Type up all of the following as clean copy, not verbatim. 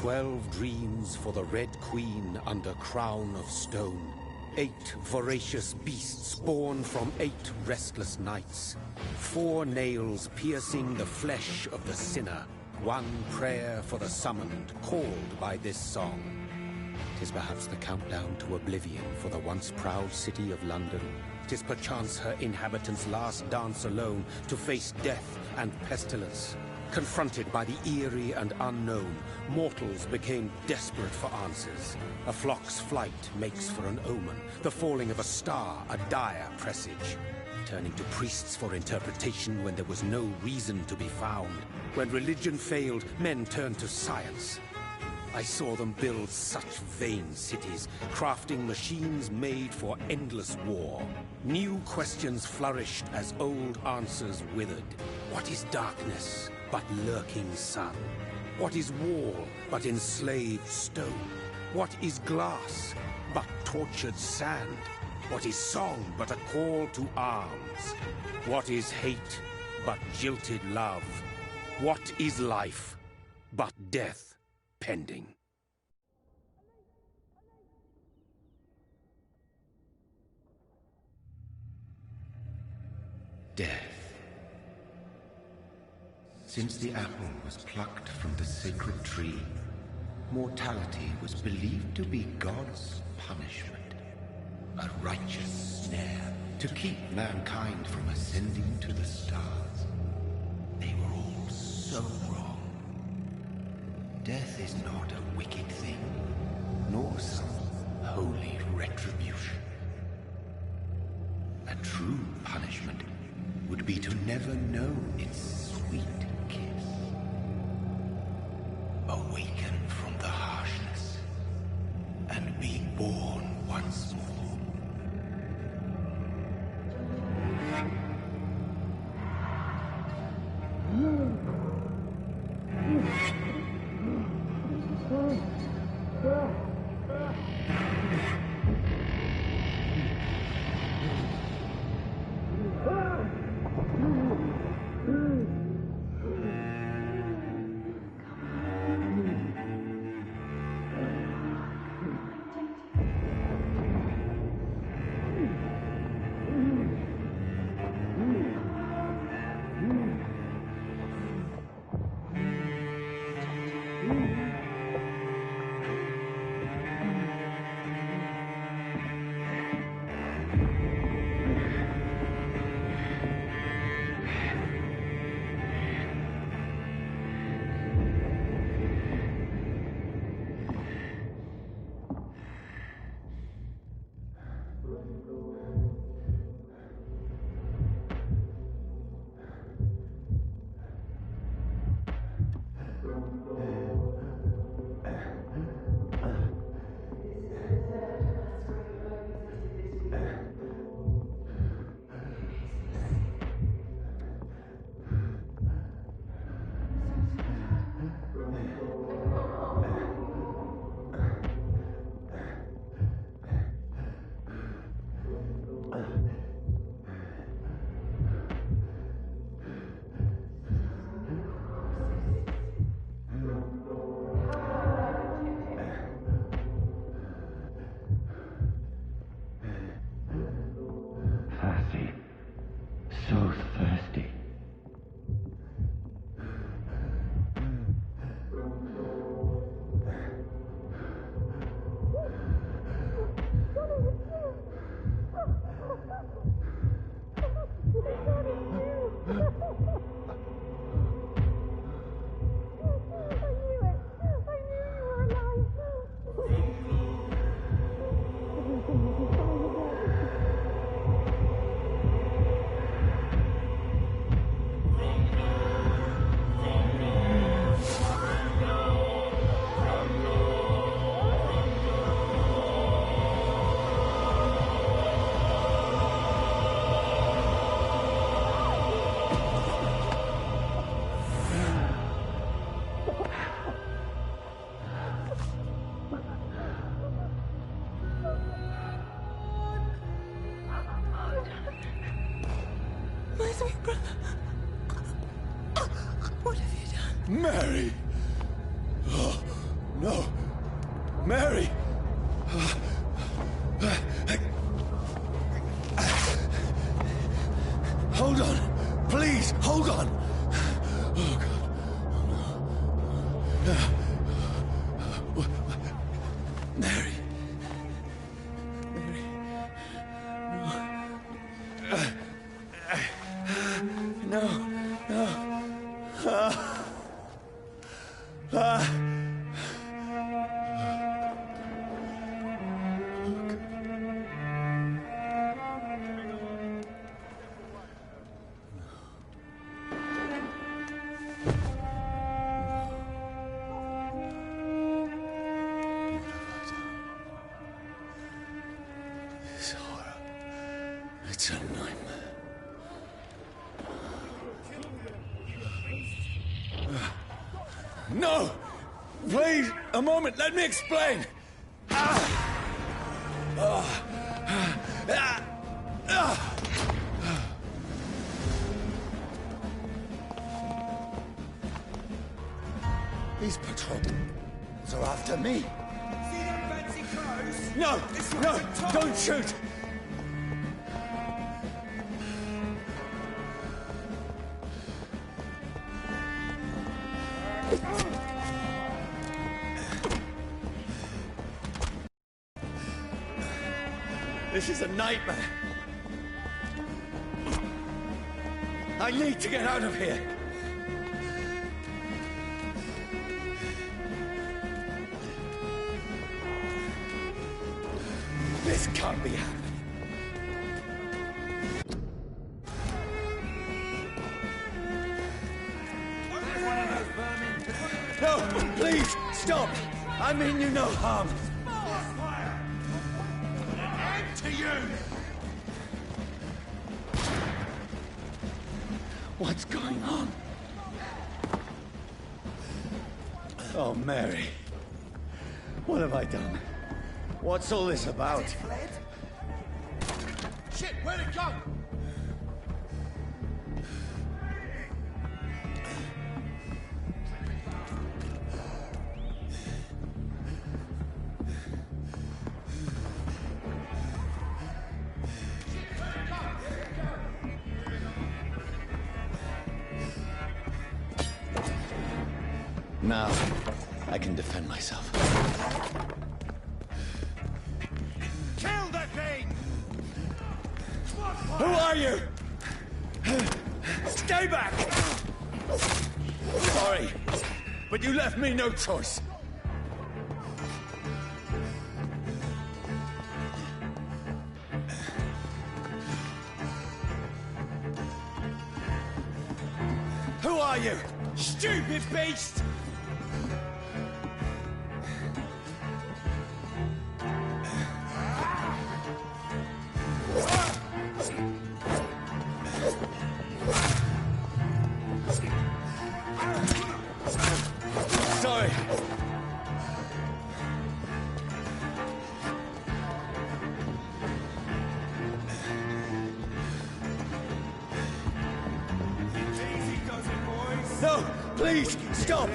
12 dreams for the Red Queen under crown of stone. 8 voracious beasts born from 8 restless nights. 4 nails piercing the flesh of the sinner. 1 prayer for the summoned, called by this song. 'Tis perhaps the countdown to oblivion for the once proud city of London. 'Tis perchance her inhabitants' last dance alone to face death and pestilence. Confronted by the eerie and unknown, mortals became desperate for answers. A flock's flight makes for an omen, the falling of a star a dire presage. Turning to priests for interpretation when there was no reason to be found. When religion failed, men turned to science. I saw them build such vain cities, crafting machines made for endless war. New questions flourished as old answers withered. What is darkness but lurking sun? What is wall but enslaved stone? What is glass but tortured sand? What is song but a call to arms? What is hate but jilted love? What is life but death pending? Death. Since the apple was plucked from the sacred tree, mortality was believed to be God's punishment. A righteous snare to keep mankind from ascending to the stars. They were all so wrong. Death is not a wicked thing, nor some holy retribution. A true punishment would be to never know its sweet kiss. Awaken from the harshness and be born once more. No! Mary! Hold on! Please, hold on! Oh, God. Mary. Mary. No. No. This horror. It's a nightmare. No! Please, a moment, let me explain! These patrolmen are after me. See them fancy clothes? No! No! Don't shoot! This is a nightmare. I need to get out of here. This can't be happening. No, please, stop! I mean you no harm. To you! What's going on? Oh, Mary. What have I done? What's all this about? Fled? Shit, where'd it go? Now, I can defend myself. Kill that thing! Who are you? Stay back! Sorry, but you left me no choice. Who are you? Stupid beast! Sorry. Easy does it, boys. No, please, stop!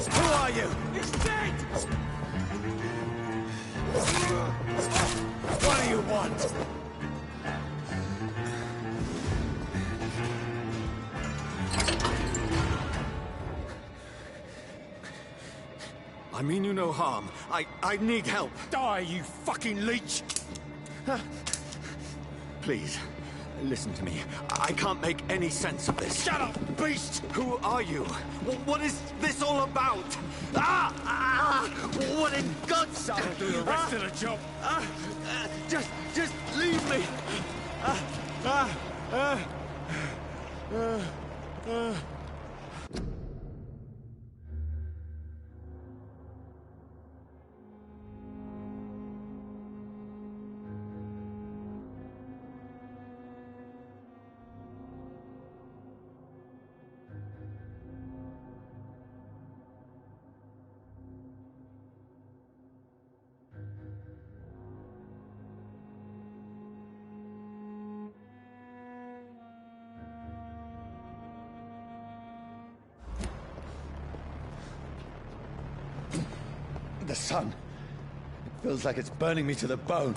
Who are you? He's dead! What do you want? I mean you no harm. I need help. Die, you fucking leech! Please, listen to me. I can't make any sense of this. Shut up, beast! Who are you? What is this all about? What in God's name? I'll do the rest of the job. Just leave me. The sun. It feels like it's burning me to the bone.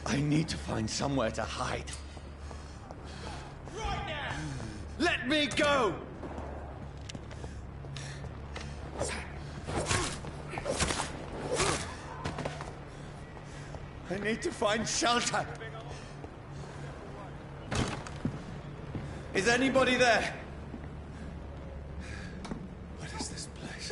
I need to find somewhere to hide. Right now! Let me go! I need to find shelter. Is anybody there? What is this place?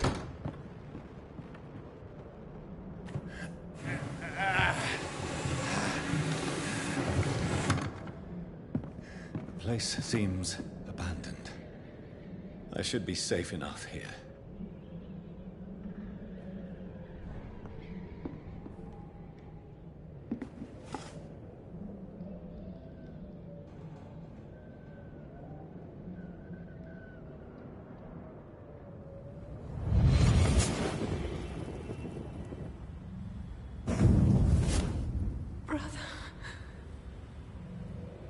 The place seems abandoned. I should be safe enough here.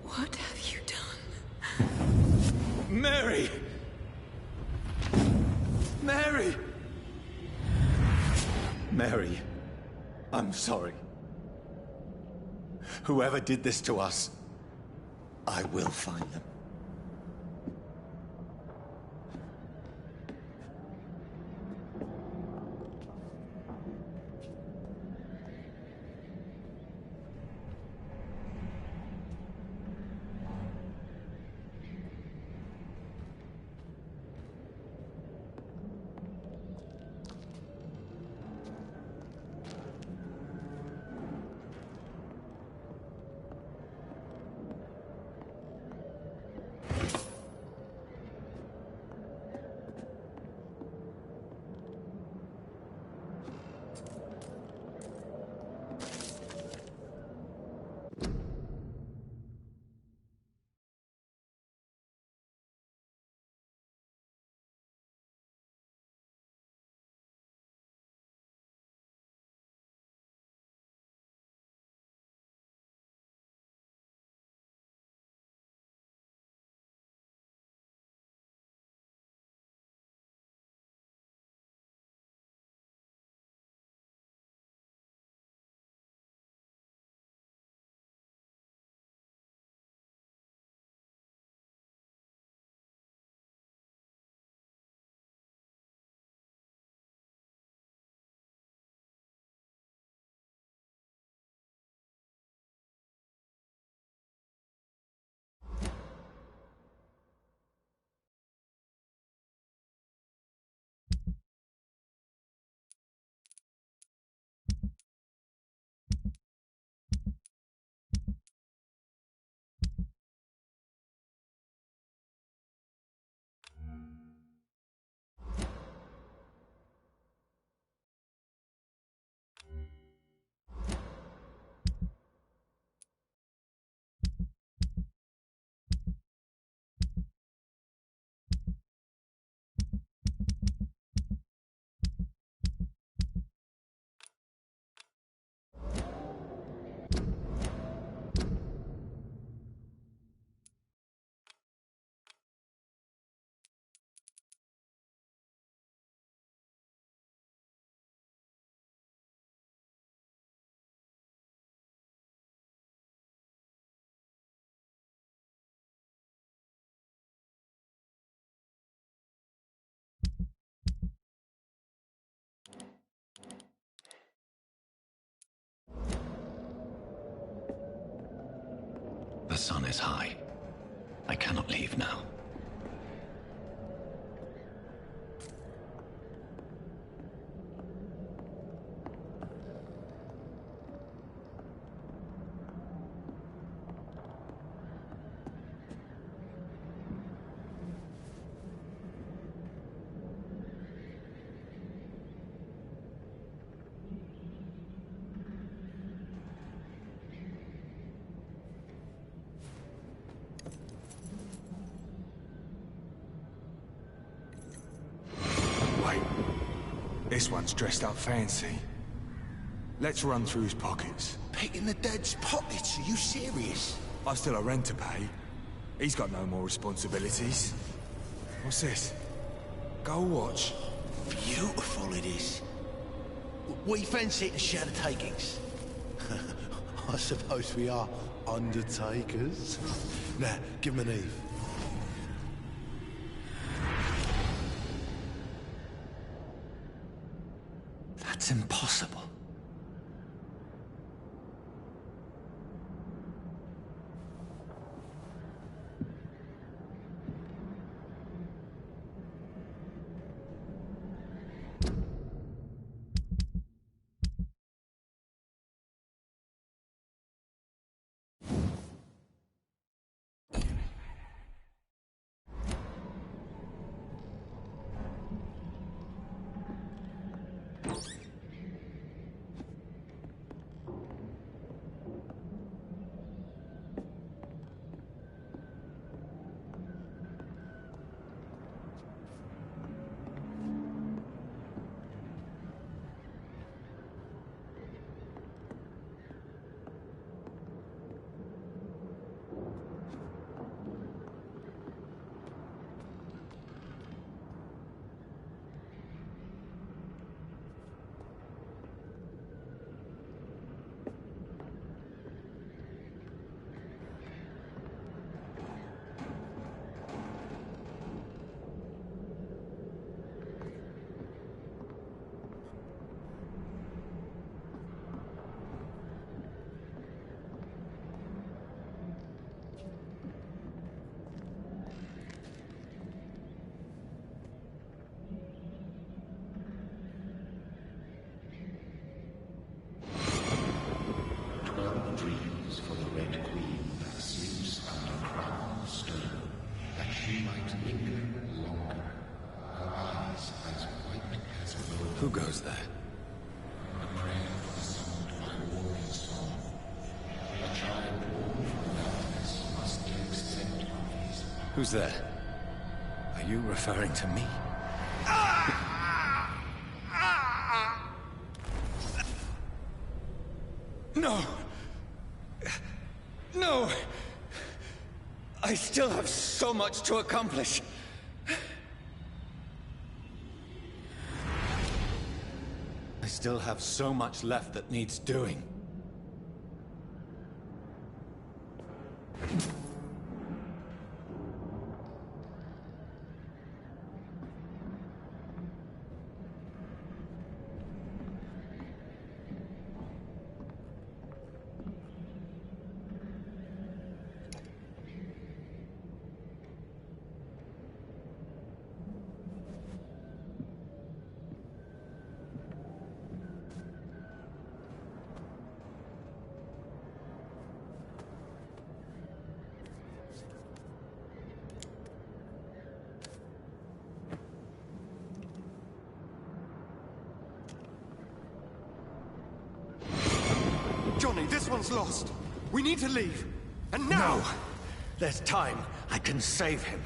What have you done? Mary! Mary! Mary, I'm sorry. Whoever did this to us, I will find them. The sun is high. I cannot leave now. This one's dressed up fancy. Let's run through his pockets. Picking the dead's pockets? Are you serious? I've still a rent to pay. He's got no more responsibilities. What's this? Go watch. Beautiful it is. We fancy it and share the takings. I suppose we are undertakers. Now, give him an Eve. That's impossible. Dreams for the Red Queen that sleeps under crown of stone, that she might linger longer, her eyes as white as gold. Who goes there? A prayer sung by warring song. A child born from darkness must accept of his. Who's there? Are you referring to me? No! No! I still have so much to accomplish. I still have so much left that needs doing. Johnny, this one's lost. We need to leave. And now! No! There's time. I can save him.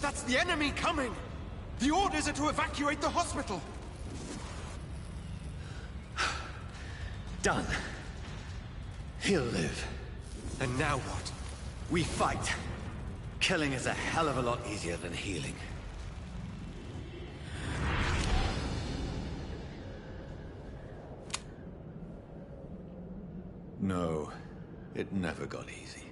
That's the enemy coming! The orders are to evacuate the hospital! Done. He'll live. And now what? We fight. Killing is a hell of a lot easier than healing. No, it never got easy.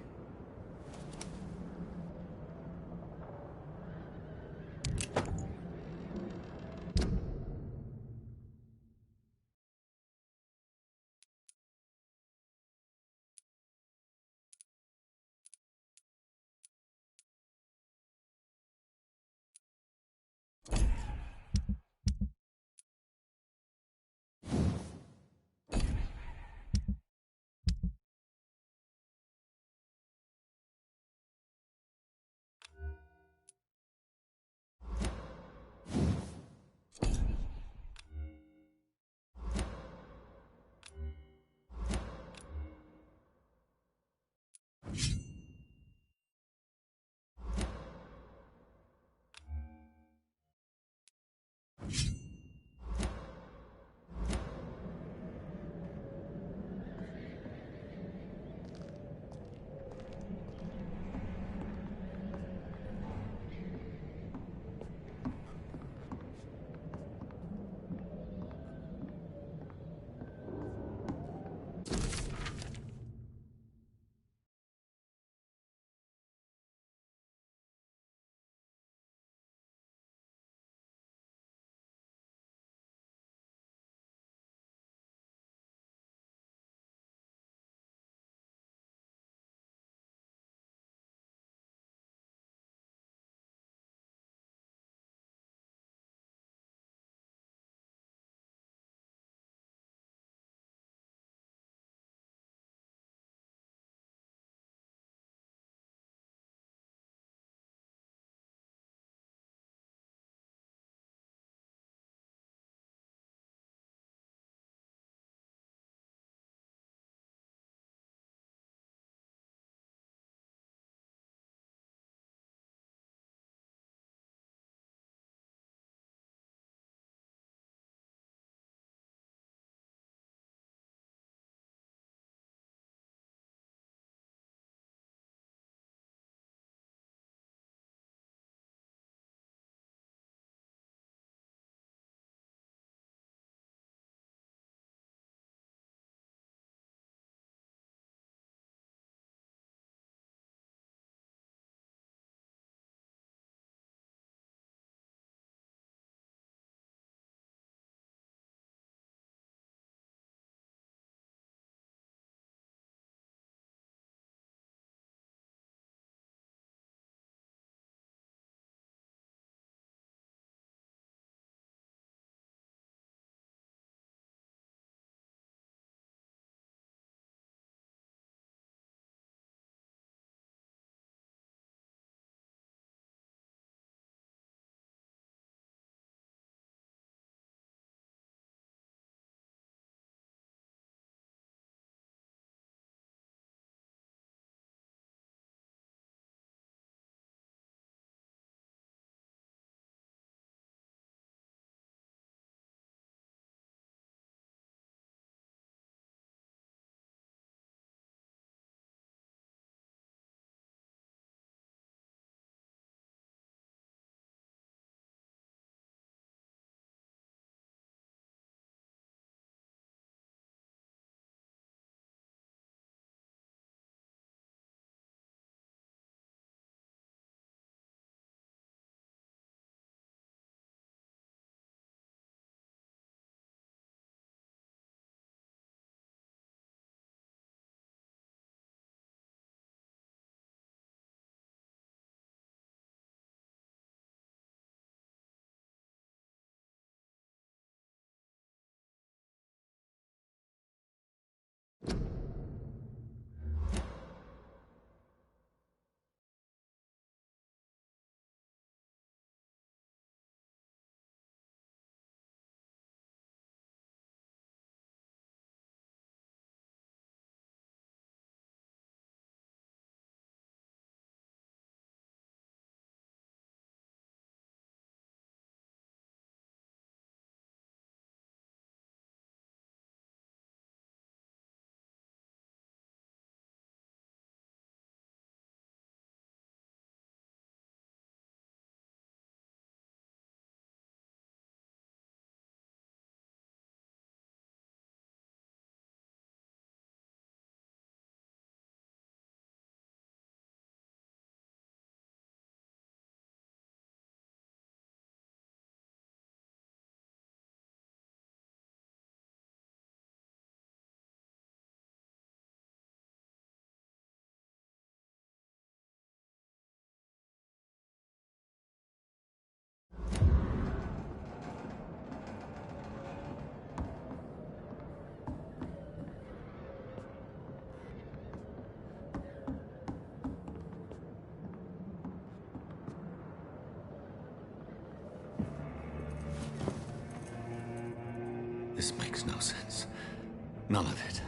None of it.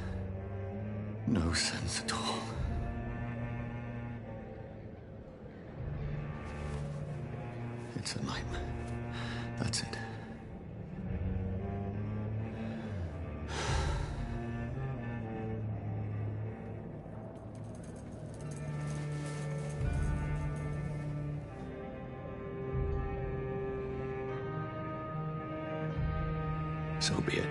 No sense at all. It's a nightmare. That's it. So be it.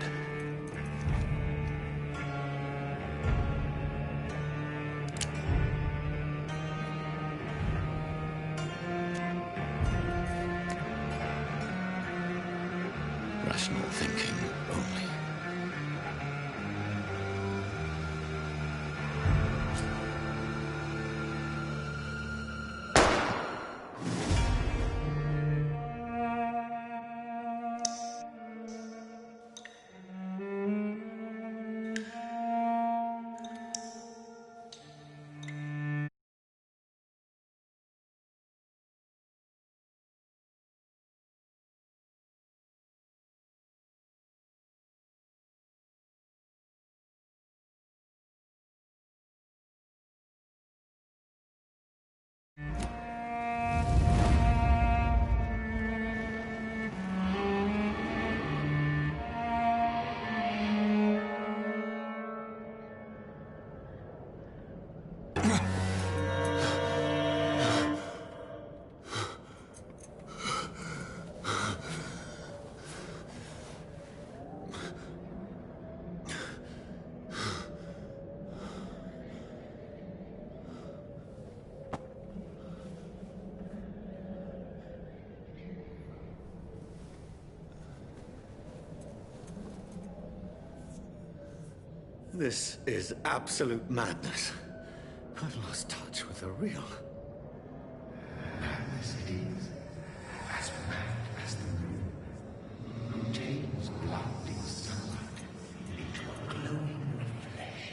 Rational thinking only. This is absolute madness. I've lost touch with the real. Madness it is, as mad as the moon, who takes blinding sunlight into a glowing flesh.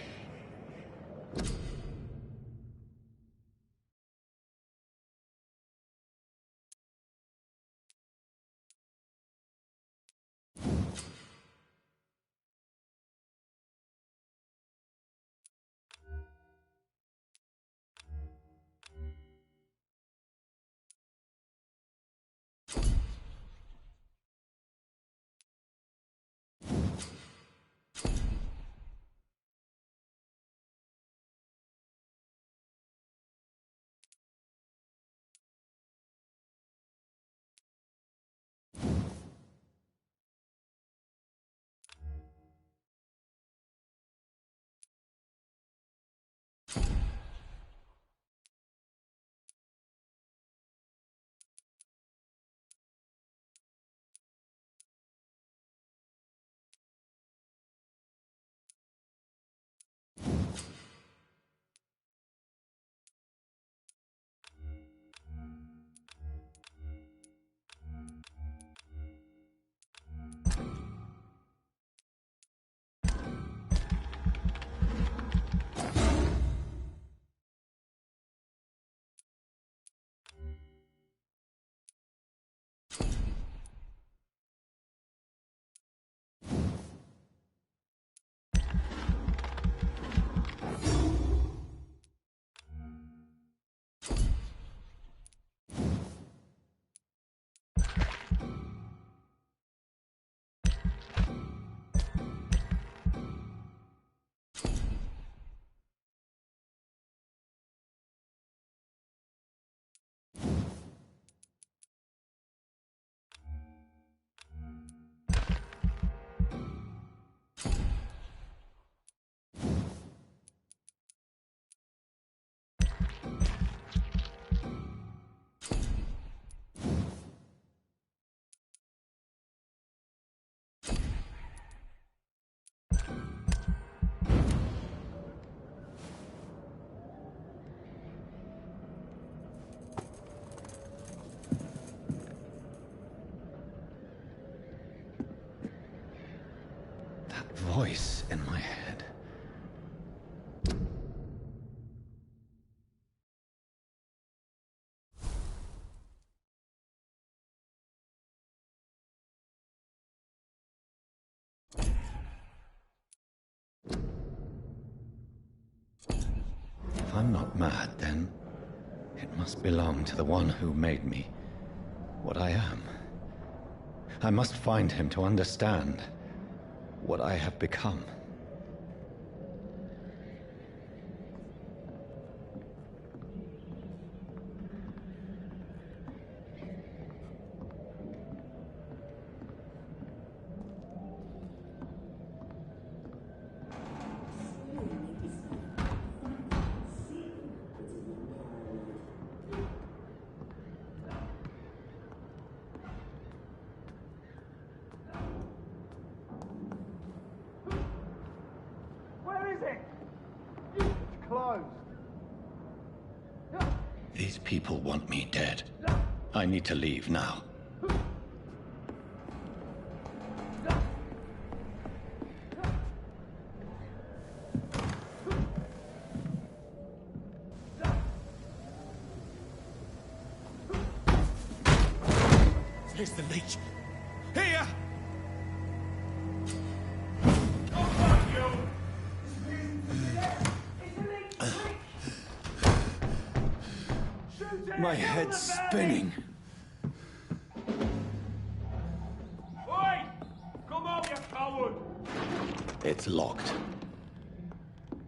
Voice in my head. If I'm not mad, then it must belong to the one who made me what I am. I must find him to understand what I have become. These people want me dead. I need to leave now. Here's the leech. Here! My head's spinning. Oi! Come out, you coward! It's locked.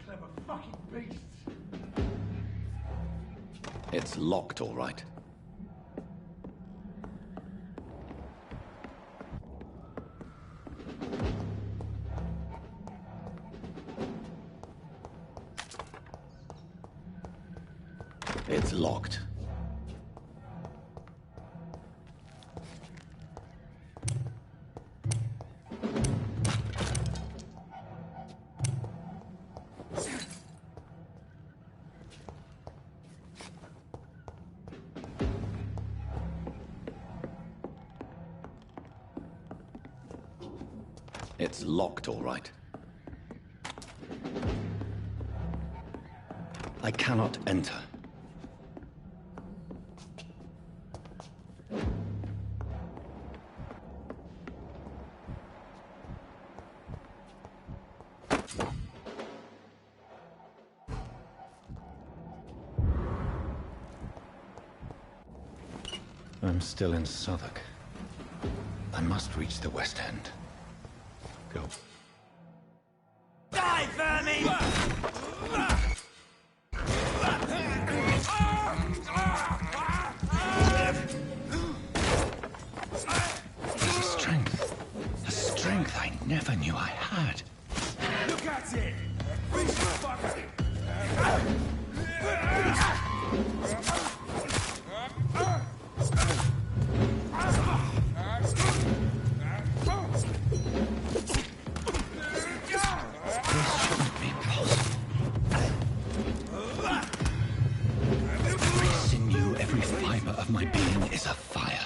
Clever fucking beasts! It's locked, all right. It's locked. It's locked, all right. I cannot enter. I'm still in Southwark. I must reach the West End. Go. Die, vermin! A strength I never knew I had. Look at it! Reach the fucker! Every fiber of my being is afire.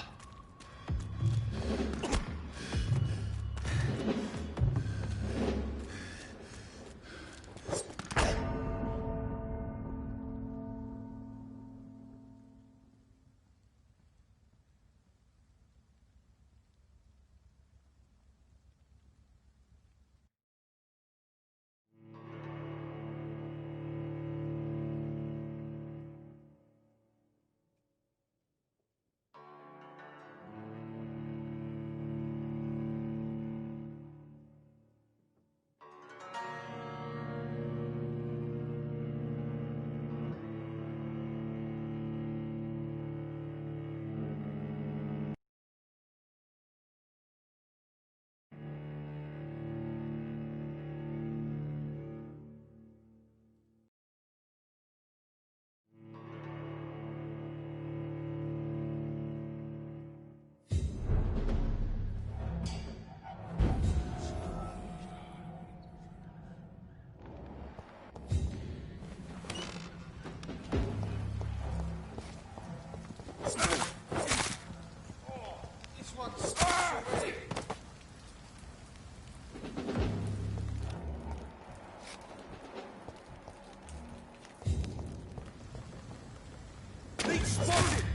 Spotted!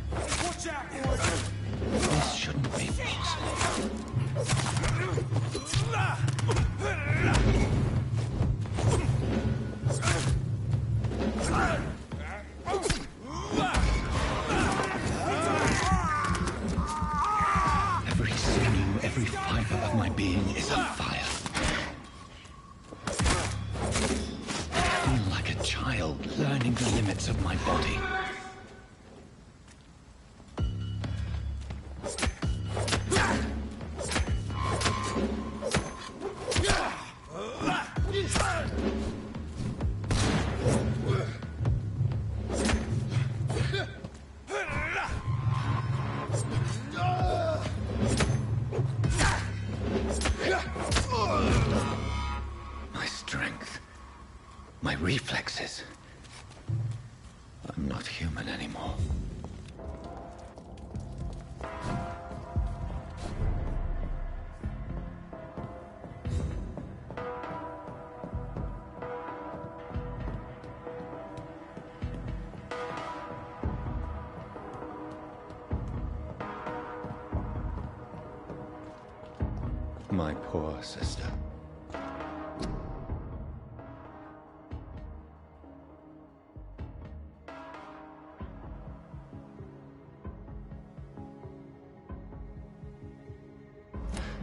Watch out, boys! This shouldn't be possible. shreds of my body. My strength, my reflexes. I'm not human anymore. My poor sister.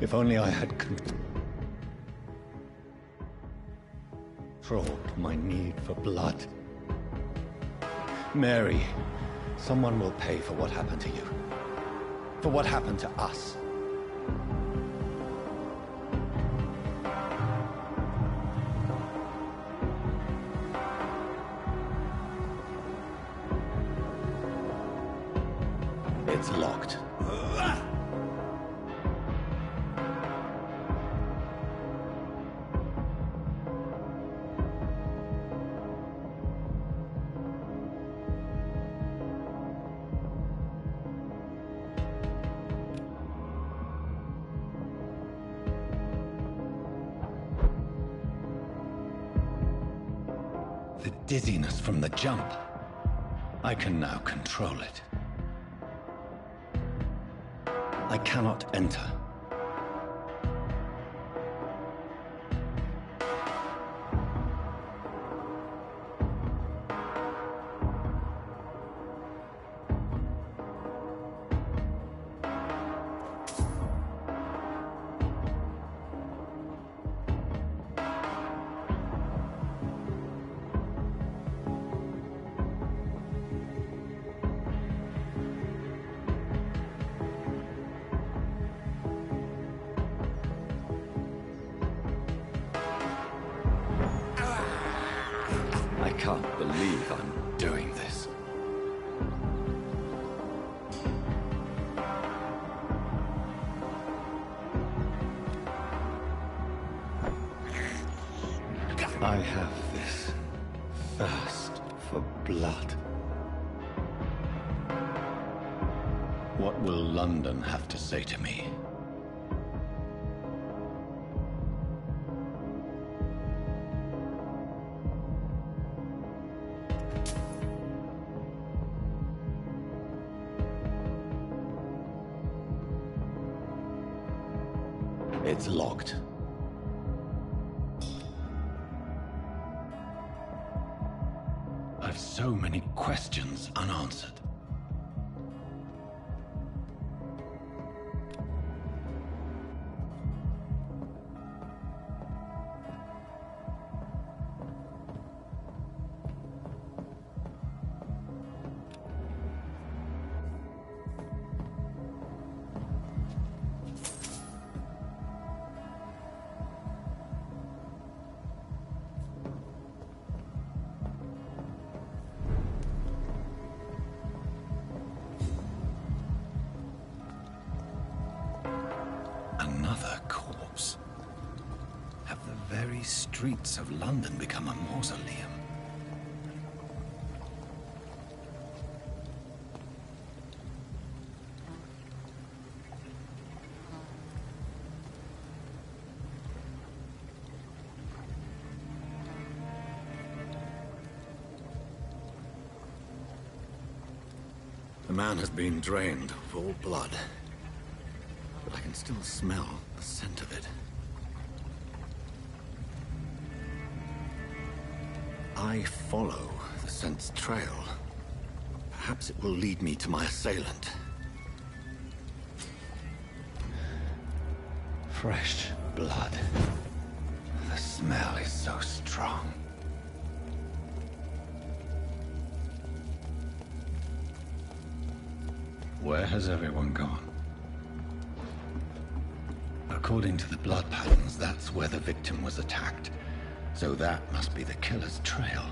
If only I had controlled my need for blood. Mary, someone will pay for what happened to you. For what happened to us. It's locked. The dizziness from the jump. I can now control it. I cannot enter. I can't believe I'm doing this. I have this thirst for blood. What will London have to say to me? It's locked. I've so many questions unanswered. Another corpse. Have the very streets of London become a mausoleum? The man has been drained of all blood. But I can still smell the scent of it. I follow the scent's trail. Perhaps it will lead me to my assailant. Fresh blood. The smell is so strong. where has everyone gone? According to the blood patterns, that's where the victim was attacked. So that must be the killer's trail.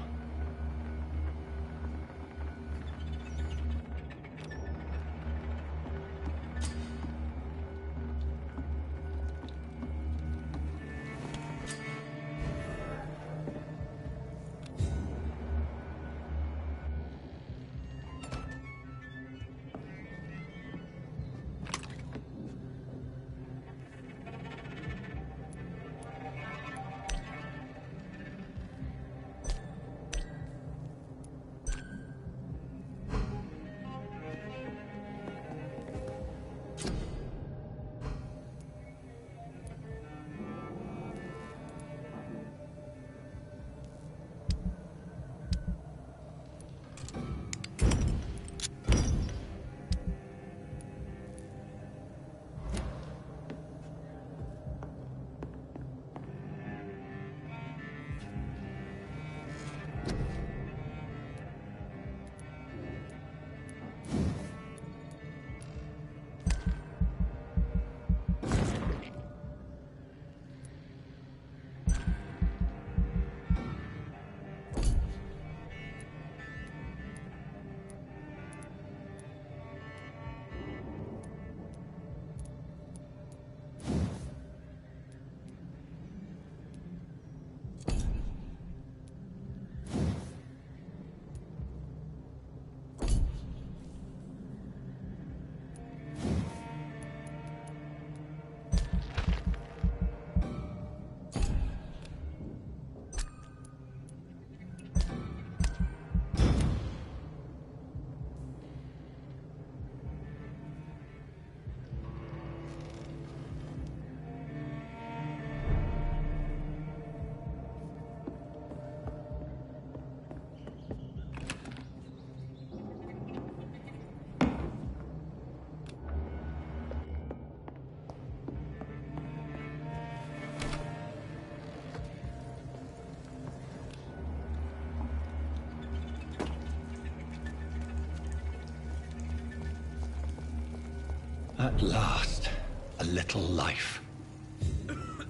At last, a little life.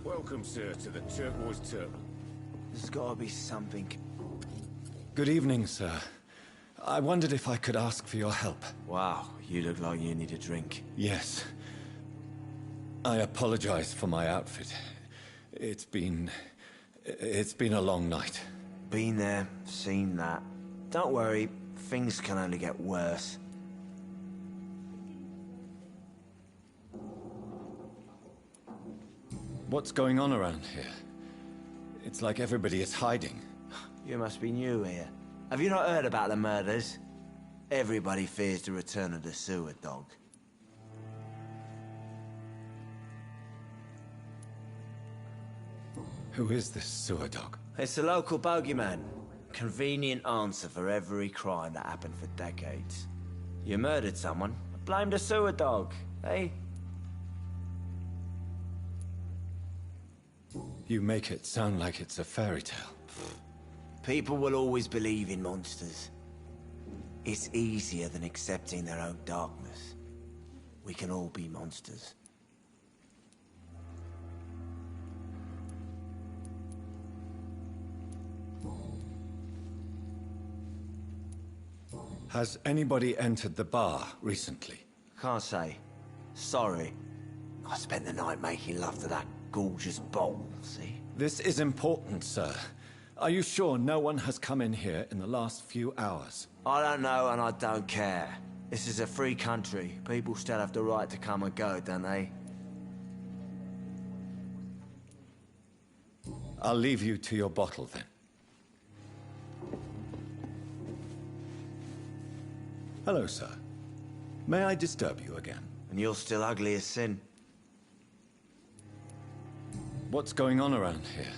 Welcome, sir, to the Turquoise Turtle. There's gotta be something. Good evening, sir. I wondered if I could ask for your help. Wow, you look like you need a drink. Yes. I apologize for my outfit. It's been a long night. Been there, seen that. Don't worry, things can only get worse. What's going on around here? It's like everybody is hiding. You must be new here. Have you not heard about the murders? Everybody fears the return of the sewer dog. Who is this sewer dog? It's the local bogeyman. Convenient answer for every crime that happened for decades. You murdered someone, blame the sewer dog, eh? You make it sound like it's a fairy tale. People will always believe in monsters. It's easier than accepting their own darkness. We can all be monsters. Has anybody entered the bar recently? Can't say. Sorry. I spent the night making love to that gorgeous bowl, see? This is important, sir. Are you sure no one has come in here in the last few hours? I don't know and I don't care. This is a free country. People still have the right to come and go, don't they? I'll leave you to your bottle then. Hello, sir. May I disturb you again? And you're still ugly as sin. What's going on around here?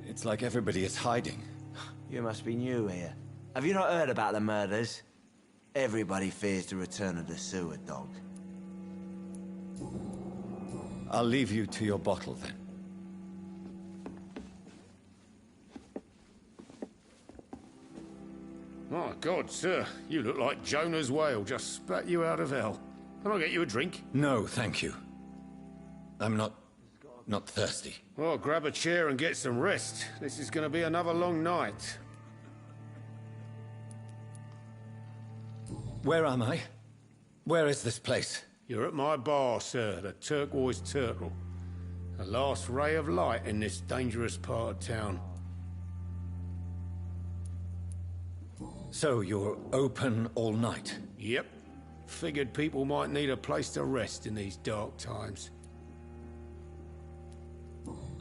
It's like everybody is hiding. You must be new here. Have you not heard about the murders? Everybody fears the return of the sewer dog. I'll leave you to your bottle then. My God, sir, you look like Jonah's whale just spat you out of hell. Can I get you a drink? No, thank you. I'm not thirsty. Well, grab a chair and get some rest. This is going to be another long night. Where am I? Where is this place? You're at my bar, sir, the Turquoise Turtle. The last ray of light in this dangerous part of town. So you're open all night? Yep. Figured people might need a place to rest in these dark times.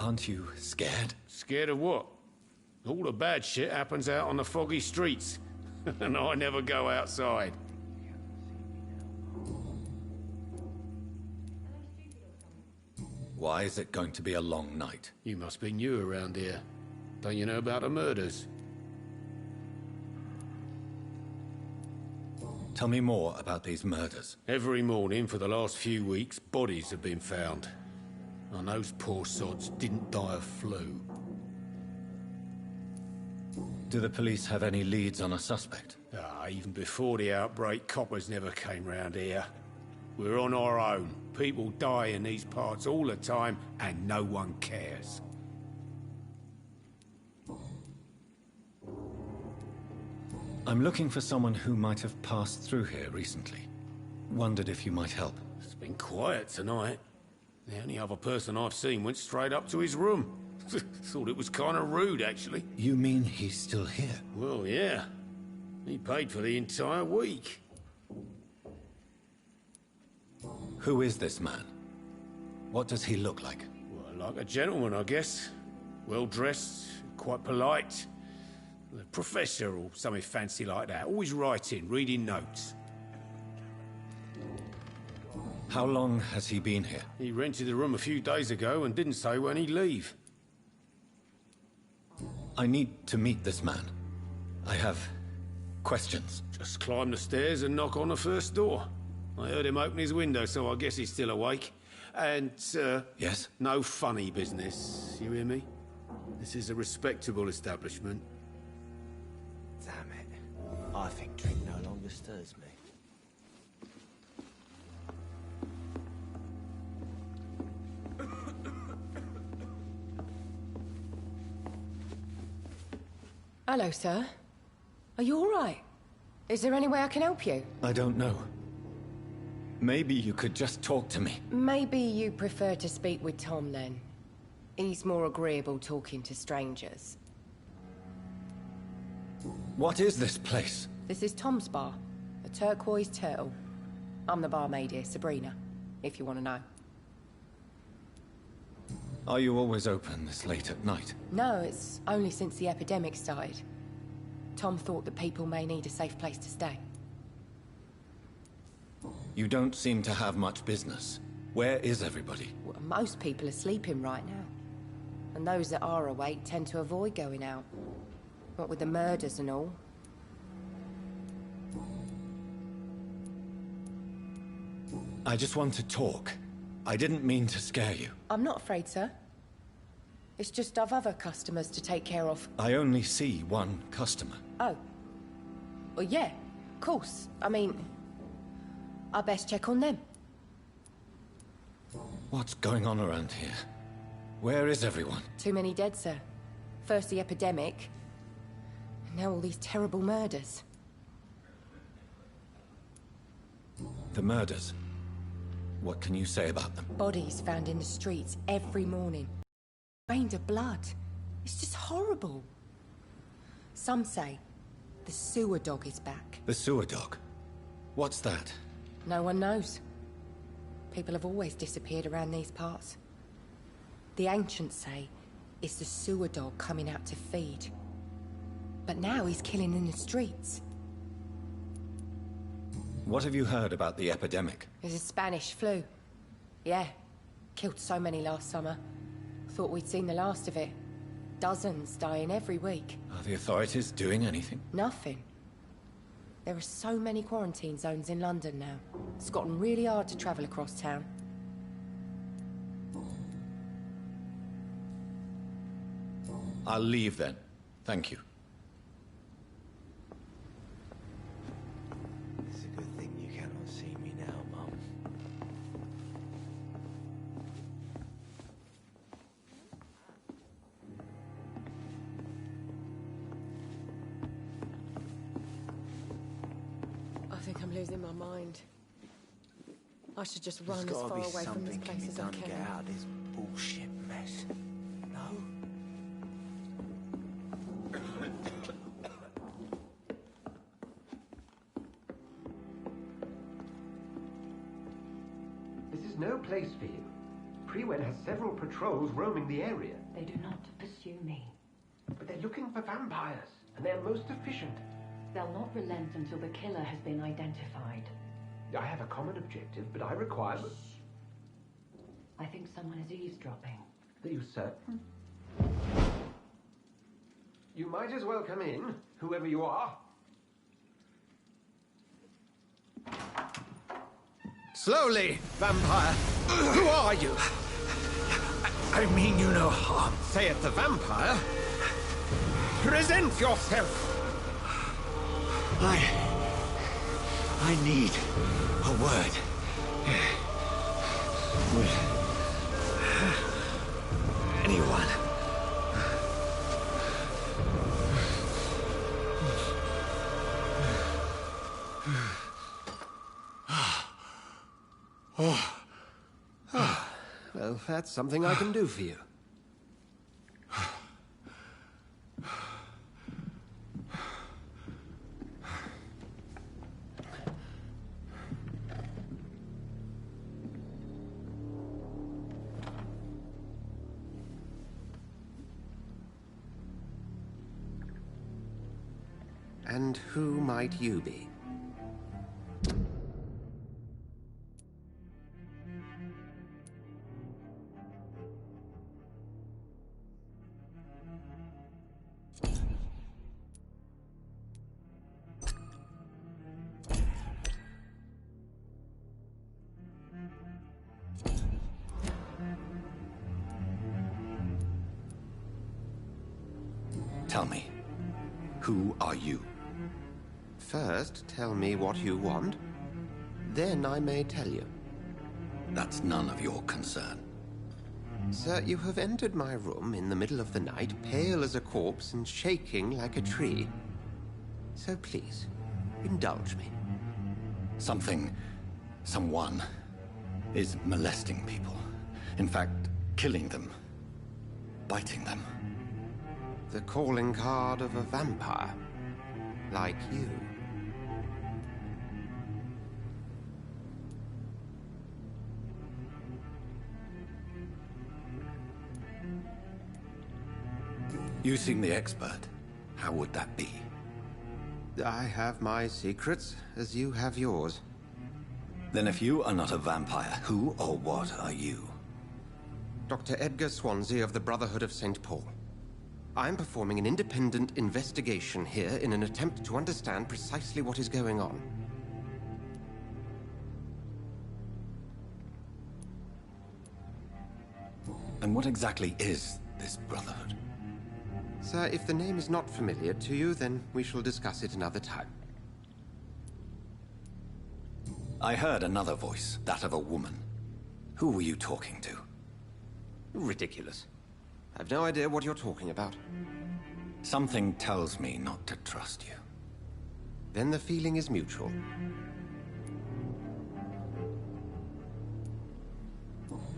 Aren't you scared? Scared of what? All the bad shit happens out on the foggy streets. And I never go outside. Why is it going to be a long night? You must be new around here. Don't you know about the murders? Tell me more about these murders. Every morning for the last few weeks, bodies have been found. And those poor sods didn't die of flu. Do the police have any leads on a suspect? Even before the outbreak, coppers never came round here. We're on our own. People die in these parts all the time, and no one cares. I'm looking for someone who might have passed through here recently. Wondered if you might help. It's been quiet tonight. The only other person I've seen went straight up to his room. Thought it was kind of rude, actually. You mean he's still here? Well, yeah. He paid for the entire week. Who is this man? What does he look like? Well, like a gentleman, I guess. Well-dressed, quite polite. A professor or something fancy like that. Always writing, reading notes. How long has he been here? He rented the room a few days ago and didn't say when he'd leave. I need to meet this man. I have questions. Just climb the stairs and knock on the first door. I heard him open his window, so I guess he's still awake. And, Yes? no funny business, you hear me? This is a respectable establishment. Damn it. I think drink no longer stirs me. Hello, sir. Are you all right? Is there any way I can help you? I don't know. Maybe you could just talk to me. Maybe you prefer to speak with Tom, then. He's more agreeable talking to strangers. What is this place? This is Tom's bar, the Turquoise Turtle. I'm the barmaid here, Sabrina, if you want to know. Are you always open this late at night? No, it's only since the epidemic started. Tom thought that people may need a safe place to stay. You don't seem to have much business. Where is everybody? Well, most people are sleeping right now. And those that are awake tend to avoid going out. What with the murders and all. I just want to talk. I didn't mean to scare you. I'm not afraid, sir. It's just I've other customers to take care of. I only see one customer. Oh. Well, yeah, of course. I mean, I best check on them. What's going on around here? Where is everyone? Too many dead, sir. First the epidemic, and now all these terrible murders. The murders. What can you say about them? Bodies found in the streets every morning. Rained of blood. It's just horrible. Some say the sewer dog is back. The sewer dog? What's that? No one knows. People have always disappeared around these parts. The ancients say it's the sewer dog coming out to feed. But now he's killing in the streets. What have you heard about the epidemic? There's a Spanish flu. Yeah. Killed so many last summer. Thought we'd seen the last of it. Dozens dying every week. Are the authorities doing anything? Nothing. There are so many quarantine zones in London now. It's gotten really hard to travel across town. I'll leave then. Thank you. I'm losing my mind. I should just run There's as gotta far be away from this something place can be as I done to get can. out of this bullshit mess. No? This is no place for you. Prewen has several patrols roaming the area. They do not pursue me. But they're looking for vampires, and they're most efficient. They'll not relent until the killer has been identified. I have a common objective, but I require... I think someone is eavesdropping. Are you certain? You might as well come in, whoever you are. Slowly, vampire! Who are you? I mean you no harm. Saith the vampire. Present yourself! I need a word. With anyone. Well, that's something I can do for you. And who might you be? Tell me, who are you? First, tell me what you want. Then I may tell you. That's none of your concern. Sir, you have entered my room in the middle of the night, pale as a corpse and shaking like a tree. So please, indulge me. Someone is molesting people. In fact, killing them. Biting them. The calling card of a vampire. Like you. You seem the expert. How would that be? I have my secrets, as you have yours. Then if you are not a vampire, who or what are you? Dr. Edgar Swansea of the Brotherhood of St. Paul. I'm performing an independent investigation here in an attempt to understand precisely what is going on. And what exactly is this Brotherhood? Sir, if the name is not familiar to you, then we shall discuss it another time. I heard another voice, that of a woman. Who were you talking to? Ridiculous. I've no idea what you're talking about. Something tells me not to trust you. Then the feeling is mutual.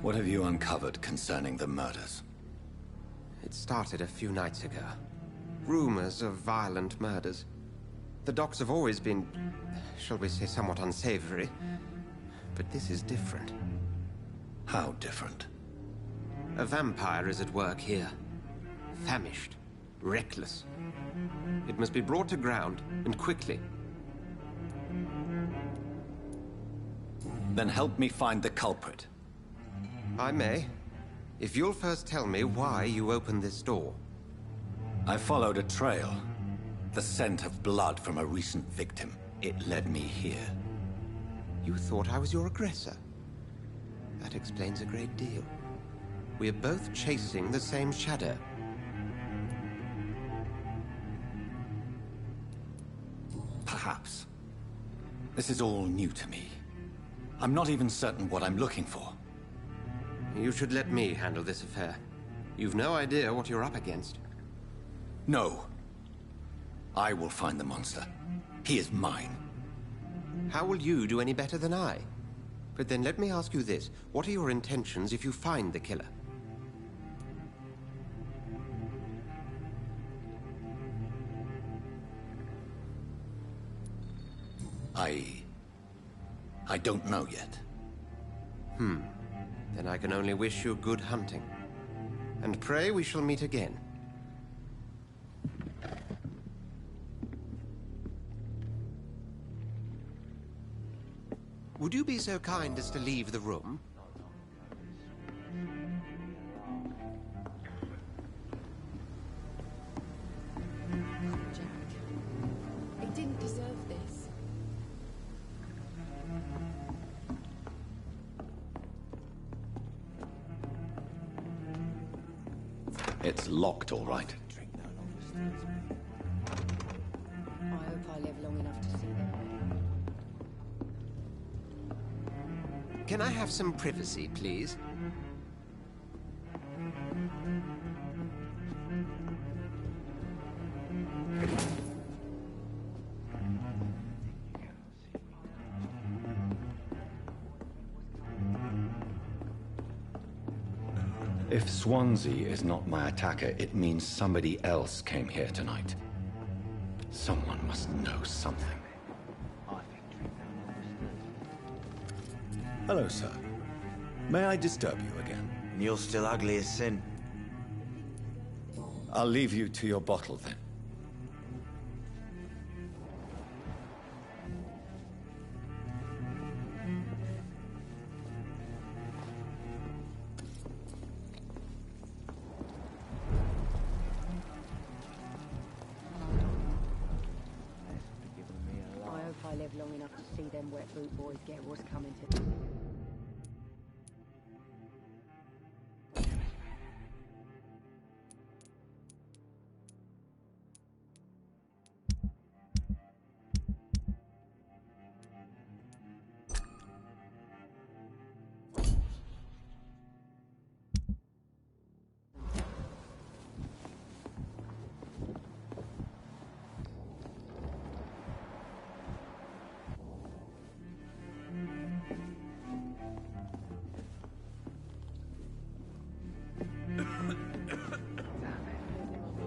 What have you uncovered concerning the murders? It started a few nights ago. Rumors of violent murders. The docks have always been, shall we say, somewhat unsavory. But this is different. How different? A vampire is at work here. Famished. Reckless. It must be brought to ground, and quickly. Then help me find the culprit. I may. If you'll first tell me why you opened this door. I followed a trail. The scent of blood from a recent victim. It led me here. You thought I was your aggressor? That explains a great deal. We're both chasing the same shadow. Perhaps. This is all new to me. I'm not even certain what I'm looking for. You should let me handle this affair. You've no idea what you're up against. No. I will find the monster. He is mine. How will you do any better than I? But then let me ask you this. What are your intentions if you find the killer? I don't know yet. Then I can only wish you good hunting. And pray we shall meet again. Would you be so kind as to leave the room? Jack, he didn't deserve this. It's locked, all right. I hope I live long enough to see that. Can I have some privacy, please? If Swansea is not my attacker, it means somebody else came here tonight. Someone must know something. Hello, sir. May I disturb you again? And you're still ugly as sin. I'll leave you to your bottle, then. I hope I live long enough to see them wet boot boys get what's coming to them.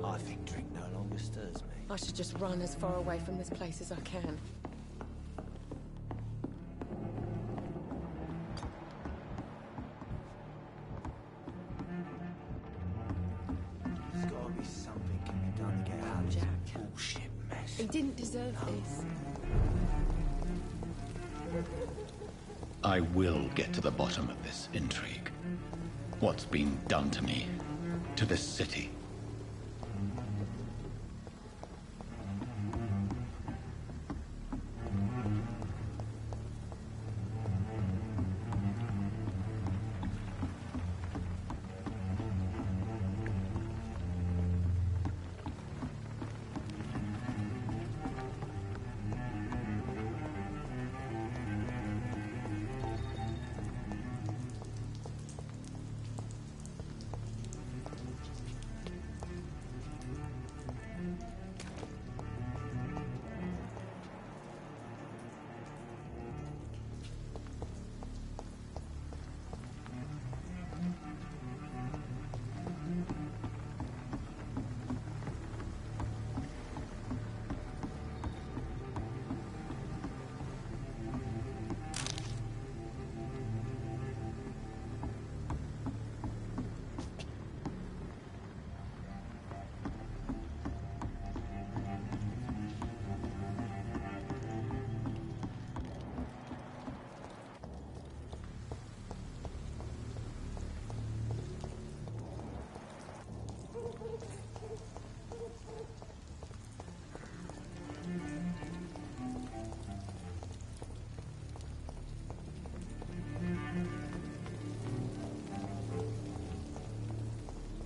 I think drink no longer stirs me. I should just run as far away from this place as I can. There's gotta be something can be done to get out of this bullshit mess. He didn't deserve this. I will get to the bottom of this intrigue. What's been done to me, to this city.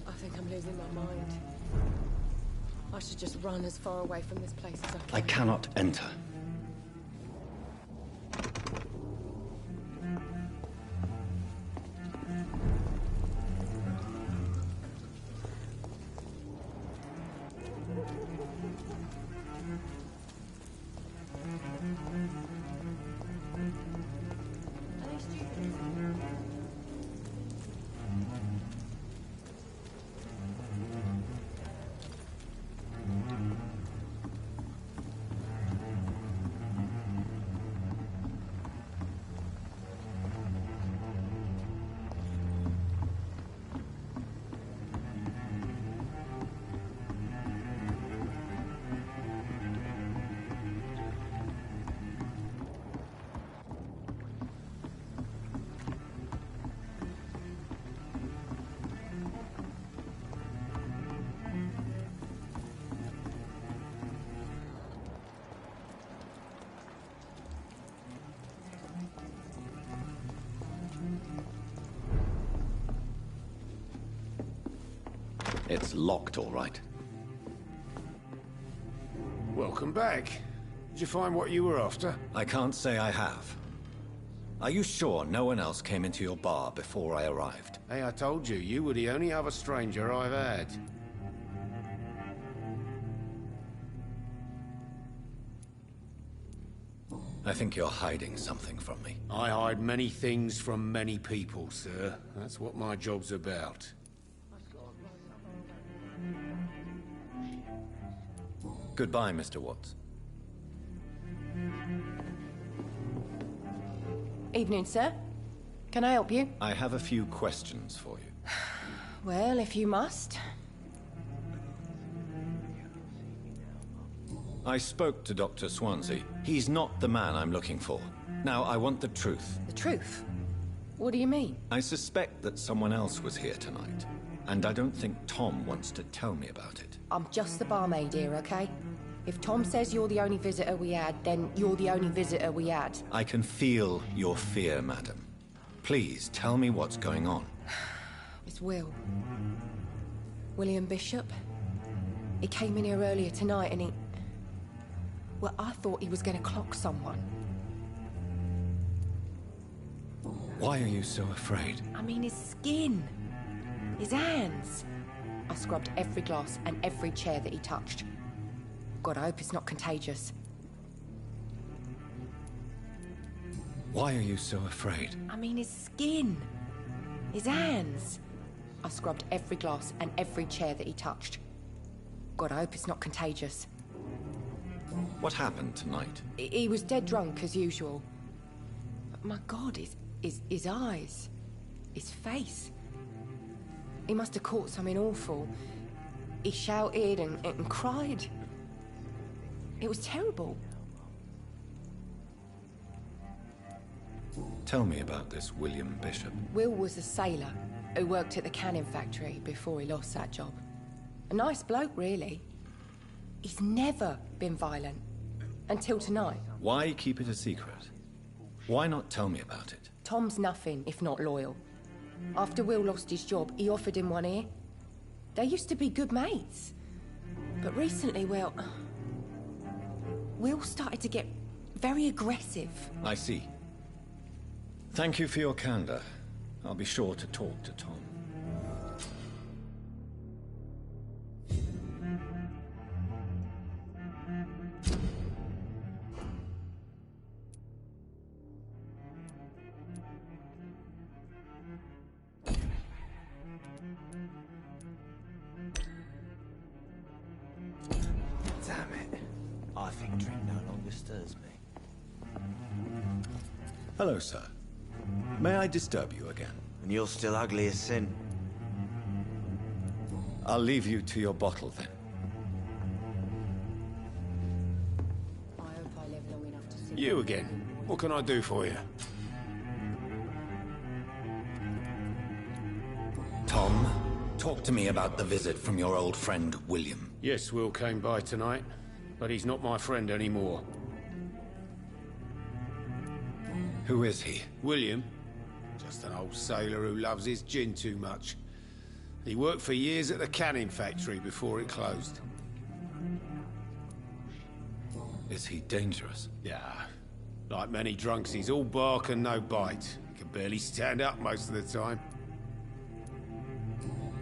I think I'm losing my mind. I should just run as far away from this place as I can. I cannot enter. It's locked, all right. Welcome back. Did you find what you were after? I can't say I have. Are you sure no one else came into your bar before I arrived? Hey, I told you, you were the only other stranger I've had. I think you're hiding something from me. I hide many things from many people, sir. That's what my job's about. Goodbye, Mr. Watts. Evening, sir. Can I help you? I have a few questions for you. Well, if you must. I spoke to Dr. Swansea. He's not the man I'm looking for. Now, I want the truth. The truth? What do you mean? I suspect that someone else was here tonight, and I don't think Tom wants to tell me about it. I'm just the barmaid here, okay? If Tom says you're the only visitor we had, then you're the only visitor we had. I can feel your fear, madam. Please, tell me what's going on. It's Will. William Bishop. He came in here earlier tonight and he... Well, I thought he was going to clock someone. Why are you so afraid? I mean, his skin. His hands. I scrubbed every glass and every chair that he touched. God, I hope it's not contagious. Why are you so afraid? I mean, his skin. His hands. I scrubbed every glass and every chair that he touched. God, I hope it's not contagious. What happened tonight? He was dead drunk, as usual. But my God, his eyes. His face. He must have caught something awful. He shouted and cried. It was terrible. Tell me about this William Bishop. Will was a sailor who worked at the cannon factory before he lost that job. A nice bloke, really. He's never been violent. Until tonight. Why keep it a secret? Why not tell me about it? Tom's nothing if not loyal. After Will lost his job, he offered him one ear. They used to be good mates. But recently, well... Will started to get very aggressive. I see. Thank you for your candor. I'll be sure to talk to Tom. Damn it. I think drink no longer stirs me. Hello, sir. May I disturb you again? And you're still ugly as sin. I'll leave you to your bottle, then. I hope I live long enough to see You again. What can I do for you? Tom, talk to me about the visit from your old friend, William. Yes, Will came by tonight, but he's not my friend anymore. Who is he? William? Just an old sailor who loves his gin too much. He worked for years at the canning factory before it closed. Is he dangerous? Yeah. Like many drunks, he's all bark and no bite. He can barely stand up most of the time.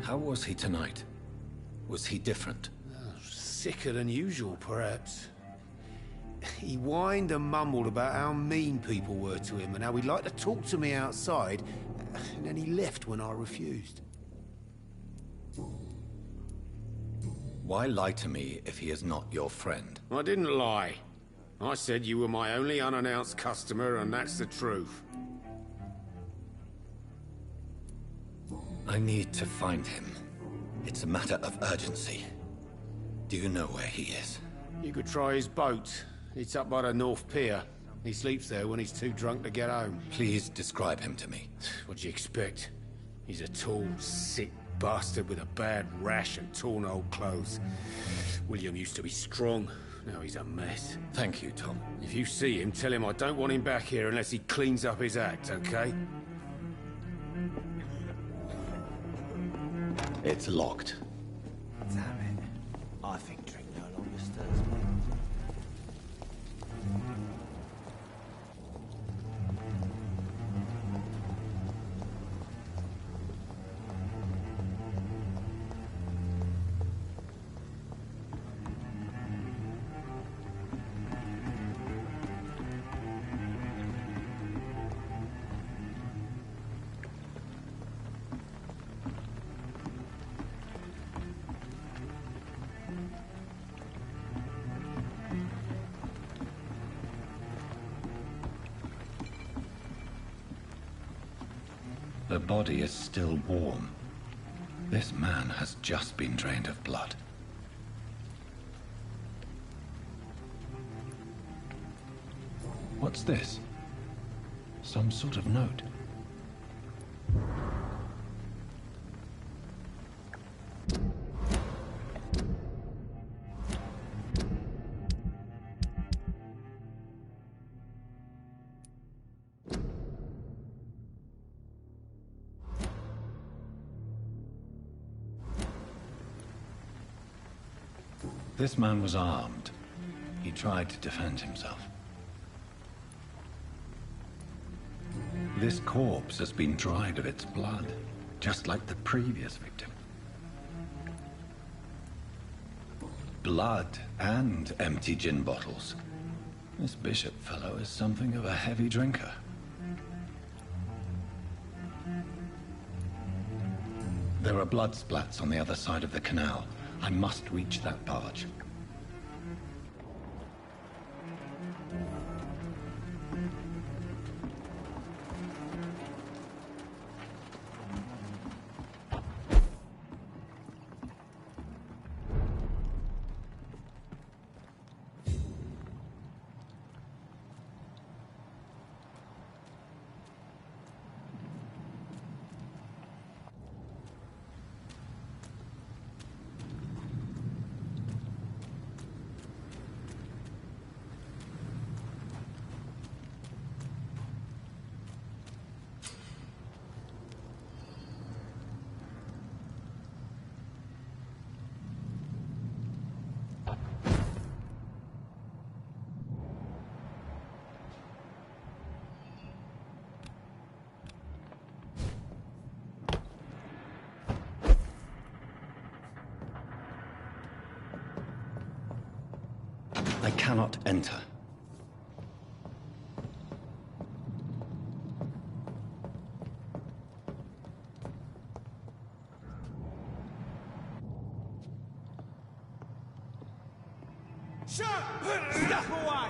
How was he tonight? Was he different? Sicker than usual, perhaps. He whined and mumbled about how mean people were to him and how he'd like to talk to me outside, and then he left when I refused. Why lie to me if he is not your friend? I didn't lie. I said you were my only unannounced customer, and that's the truth. I need to find him. It's a matter of urgency. Do you know where he is? You could try his boat. It's up by the North Pier. He sleeps there when he's too drunk to get home. Please describe him to me. What do you expect? He's a tall, sick bastard with a bad rash and torn old clothes. William used to be strong. Now he's a mess. Thank you, Tom. If you see him, tell him I don't want him back here unless he cleans up his act, okay? It's locked. The body is still warm. This man has just been drained of blood. What's this? Some sort of note. This man was armed. He tried to defend himself. This corpse has been dried of its blood, just like the previous victim. Blood and empty gin bottles. This bishop fellow is something of a heavy drinker. There are blood splats on the other side of the canal. I must reach that barge. I cannot enter. Step away!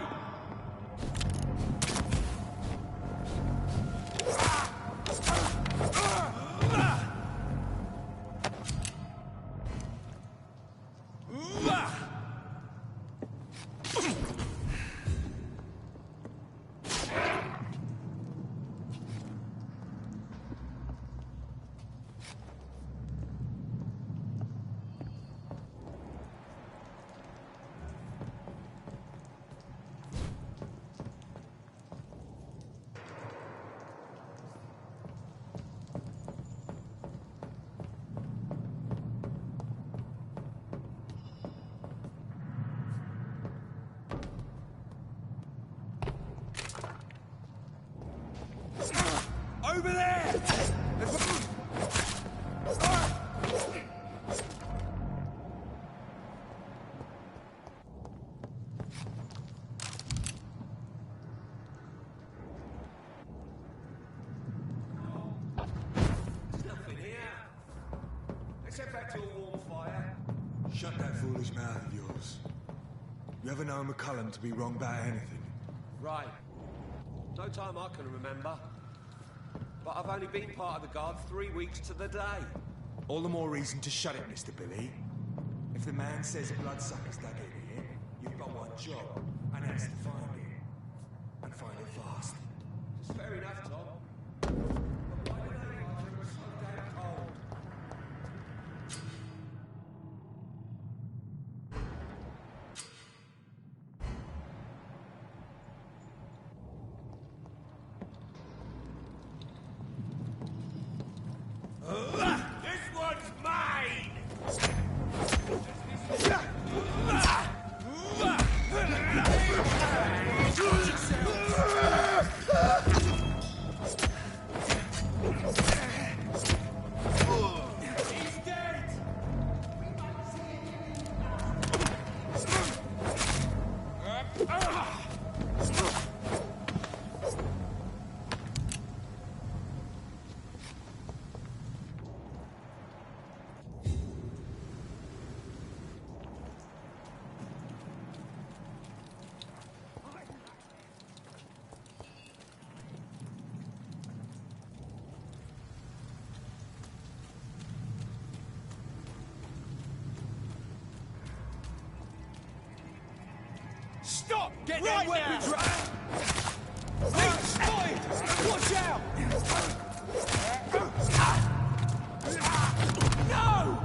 Over there! Nothing here. Let's head back to a warm fire. Shut that foolish mouth of yours. You ever known McCullum to be wrong about anything? Right. No time I can remember. But I've only been part of the guard 3 weeks to the day. All the more reason to shut it, Mr. Billy. If the man says bloodsuckers dug in here, you've got one job, and that's to find it. And find it fast. It's fair enough, Tom. But why do they like it so damn cold? This one's mine! Stop! Get right them weapons right! Leech, spotted! Watch out! No!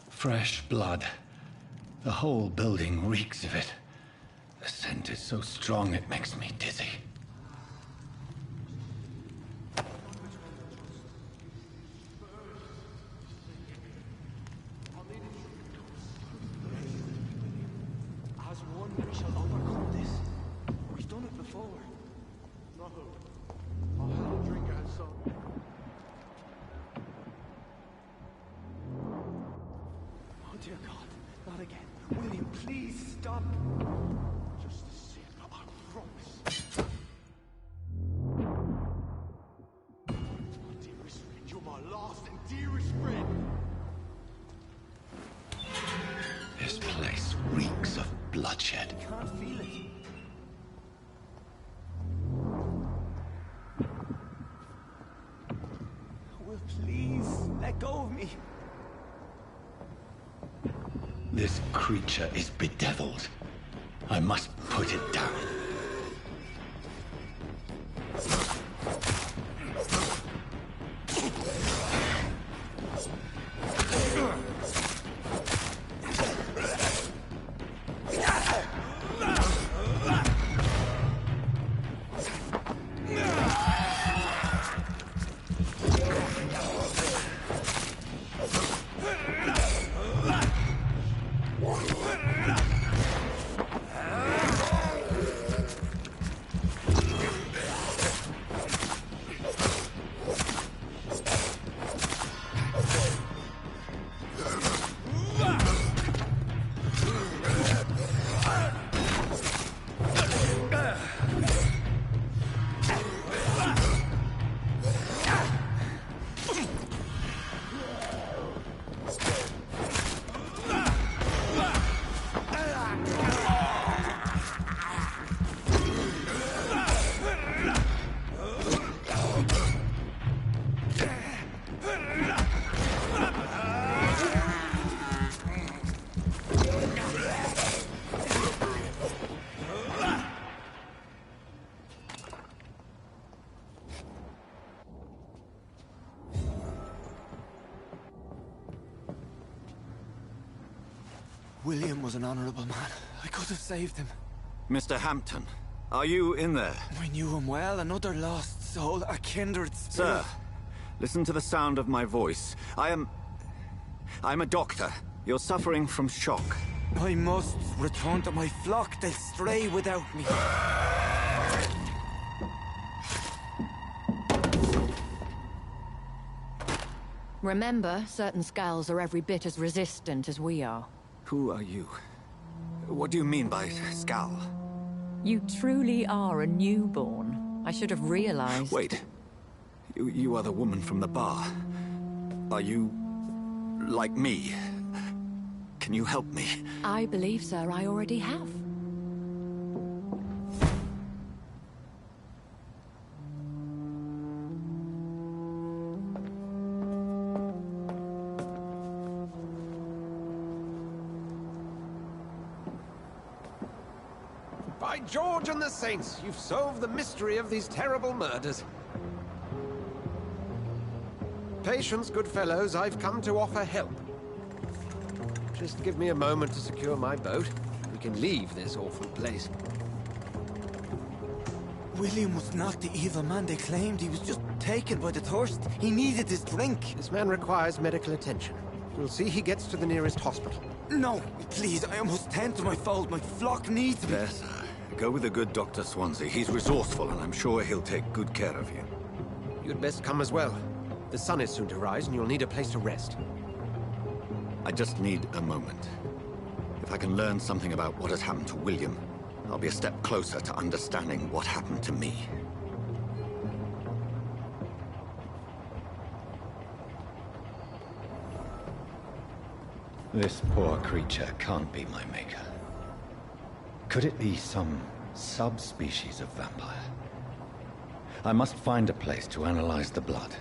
Fresh blood. The whole building reeks of it. The scent is so strong it makes me dizzy. As one, we shall overcome this. We've done it before. No. I'll have a drink and some. Oh dear God, not again. William, please stop. Just a sip, I promise. My dearest friend, you're my last and dearest friend. This place reeks of bloodshed. I can't feel it. Will, please, let go of me. This creature is bedeviled. I must put it down. William was an honorable man. I could have saved him. Mr. Hampton, are you in there? I knew him well, another lost soul, a kindred spirit. Sir, listen to the sound of my voice. I'm a doctor. You're suffering from shock. I must return to my flock. They'll stray without me. Remember, certain skulls are every bit as resistant as we are. Who are you? What do you mean by Skal? You truly are a newborn. I should have realized. Wait. You are the woman from the bar. Are you... like me? Can you help me? I believe, sir, I already have. By George and the Saints, you've solved the mystery of these terrible murders. Patience, good fellows, I've come to offer help. Just give me a moment to secure my boat. We can leave this awful place. William was not the evil man they claimed. He was just taken by the thirst. He needed his drink. This man requires medical attention. We'll see he gets to the nearest hospital. No, please, I almost tend to my fold. My flock needs me. There, sir. Go with the good Dr. Swansea. He's resourceful, and I'm sure he'll take good care of you. You'd best come as well. The sun is soon to rise, and you'll need a place to rest. I just need a moment. If I can learn something about what has happened to William, I'll be a step closer to understanding what happened to me. This poor creature can't be my maker. Could it be some subspecies of vampire? I must find a place to analyze the blood.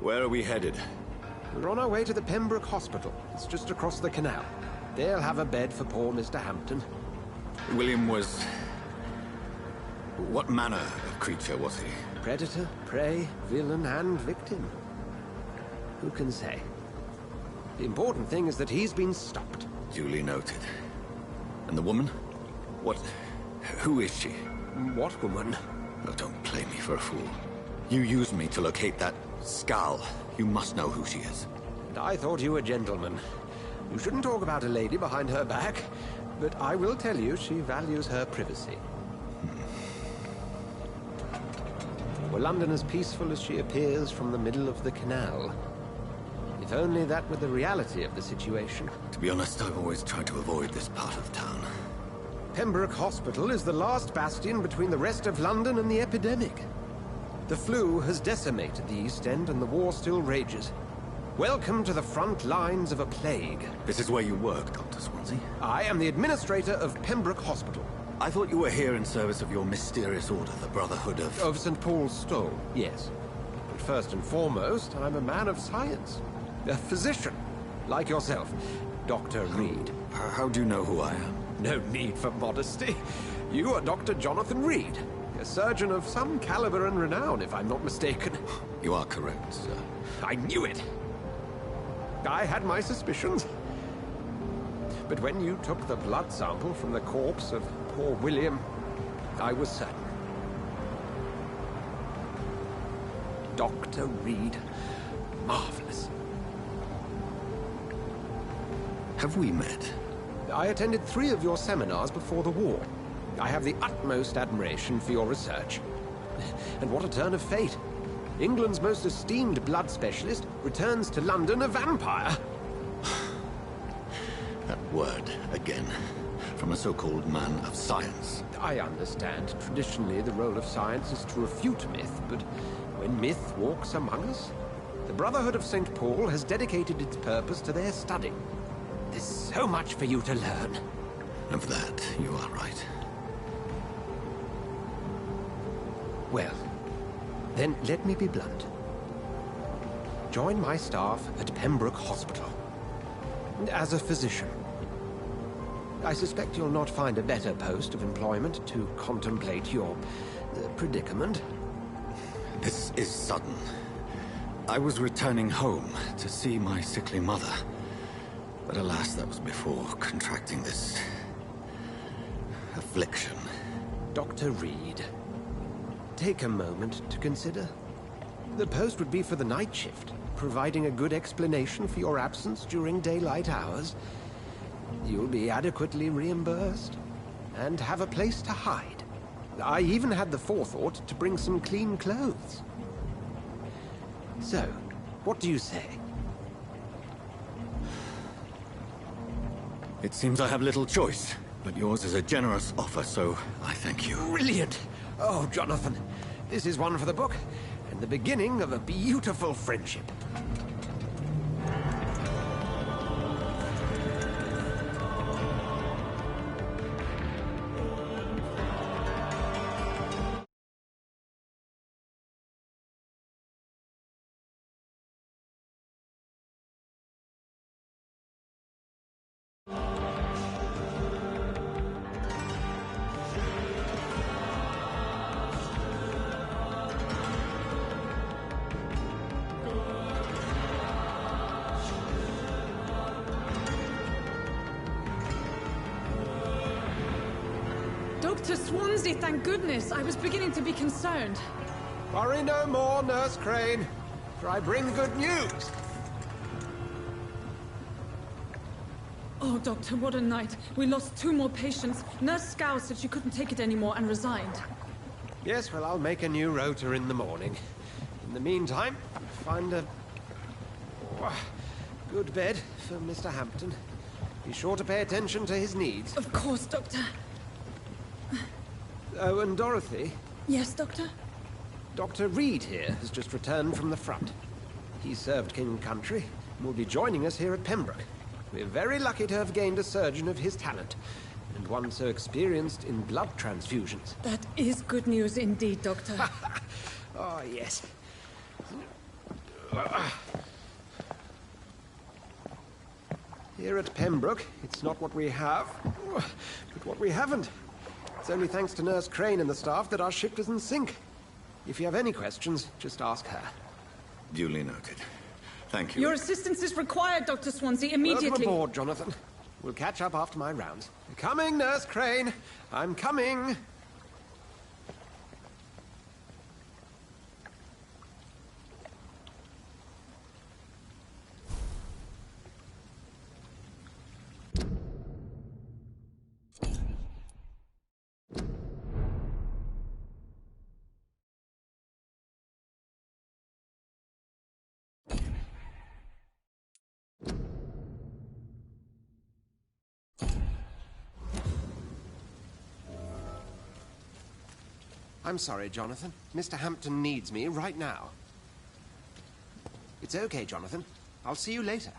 Where are we headed? We're on our way to the Pembroke Hospital. It's just across the canal. They'll have a bed for poor Mr. Hampton. William was... what manner of creature was he? Predator, prey, villain, and victim. Who can say? The important thing is that he's been stopped. Duly noted. And the woman? What... who is she? What woman? Oh, don't play me for a fool. You used me to locate that Skal. You must know who she is. And I thought you a gentleman. You shouldn't talk about a lady behind her back, but I will tell you she values her privacy. Were London as peaceful as she appears from the middle of the canal? If only that were the reality of the situation. To be honest, I've always tried to avoid this part of town. Pembroke Hospital is the last bastion between the rest of London and the epidemic. The flu has decimated the East End and the war still rages. Welcome to the front lines of a plague. This is where you work, Dr. Swansea? I am the administrator of Pembroke Hospital. I thought you were here in service of your mysterious order, the Brotherhood of... Of St. Paul's Stole, yes. But first and foremost, I'm a man of science. A physician, like yourself, Dr. Reed. How do you know who I am? No need for modesty. You are Dr. Jonathan Reed, a surgeon of some caliber and renown, if I'm not mistaken. You are correct, sir. I knew it! I had my suspicions. But when you took the blood sample from the corpse of poor William, I was certain. Dr. Reed. Marvelous. Have we met? I attended 3 of your seminars before the war. I have the utmost admiration for your research. And what a turn of fate. England's most esteemed blood specialist returns to London a vampire. That word, again, from a so-called man of science. I understand. Traditionally, the role of science is to refute myth, but when myth walks among us, the Brotherhood of St. Paul has dedicated its purpose to their study. There's so much for you to learn. Of that, you are right. Well, then let me be blunt. Join my staff at Pembroke Hospital. As a physician. I suspect you'll not find a better post of employment to contemplate your predicament. This is sudden. I was returning home to see my sickly mother. But alas, that was before contracting this... affliction. Dr. Reed, take a moment to consider. The post would be for the night shift, providing a good explanation for your absence during daylight hours. You'll be adequately reimbursed, and have a place to hide. I even had the forethought to bring some clean clothes. So, what do you say? It seems I have little choice, but yours is a generous offer, so I thank you. Brilliant! Oh, Jonathan, this is one for the book, and the beginning of a beautiful friendship. Dr. Swansea, thank goodness. I was beginning to be concerned. Worry no more, Nurse Crane, for I bring good news. Oh, Doctor, what a night. We lost 2 more patients. Nurse Scow said she couldn't take it anymore and resigned. Yes, well, I'll make a new rota in the morning. In the meantime, find a... good bed for Mr. Hampton. Be sure to pay attention to his needs. Of course, Doctor. Oh, and Dorothy? Yes, Doctor? Dr. Reed here has just returned from the front. He served King and Country and will be joining us here at Pembroke. We're very lucky to have gained a surgeon of his talent, and one so experienced in blood transfusions. That is good news indeed, Doctor. Oh, yes. Here at Pembroke, it's not what we have, but what we haven't. It's only thanks to Nurse Crane and the staff that our ship doesn't sink. If you have any questions, just ask her. Duly noted. Thank you. Your assistance is required, Dr. Swansea, immediately. Welcome aboard, Jonathan. We'll catch up after my rounds. Coming, Nurse Crane. I'm coming. I'm sorry, Jonathan. Mr. Hampton needs me right now. It's okay, Jonathan. I'll see you later.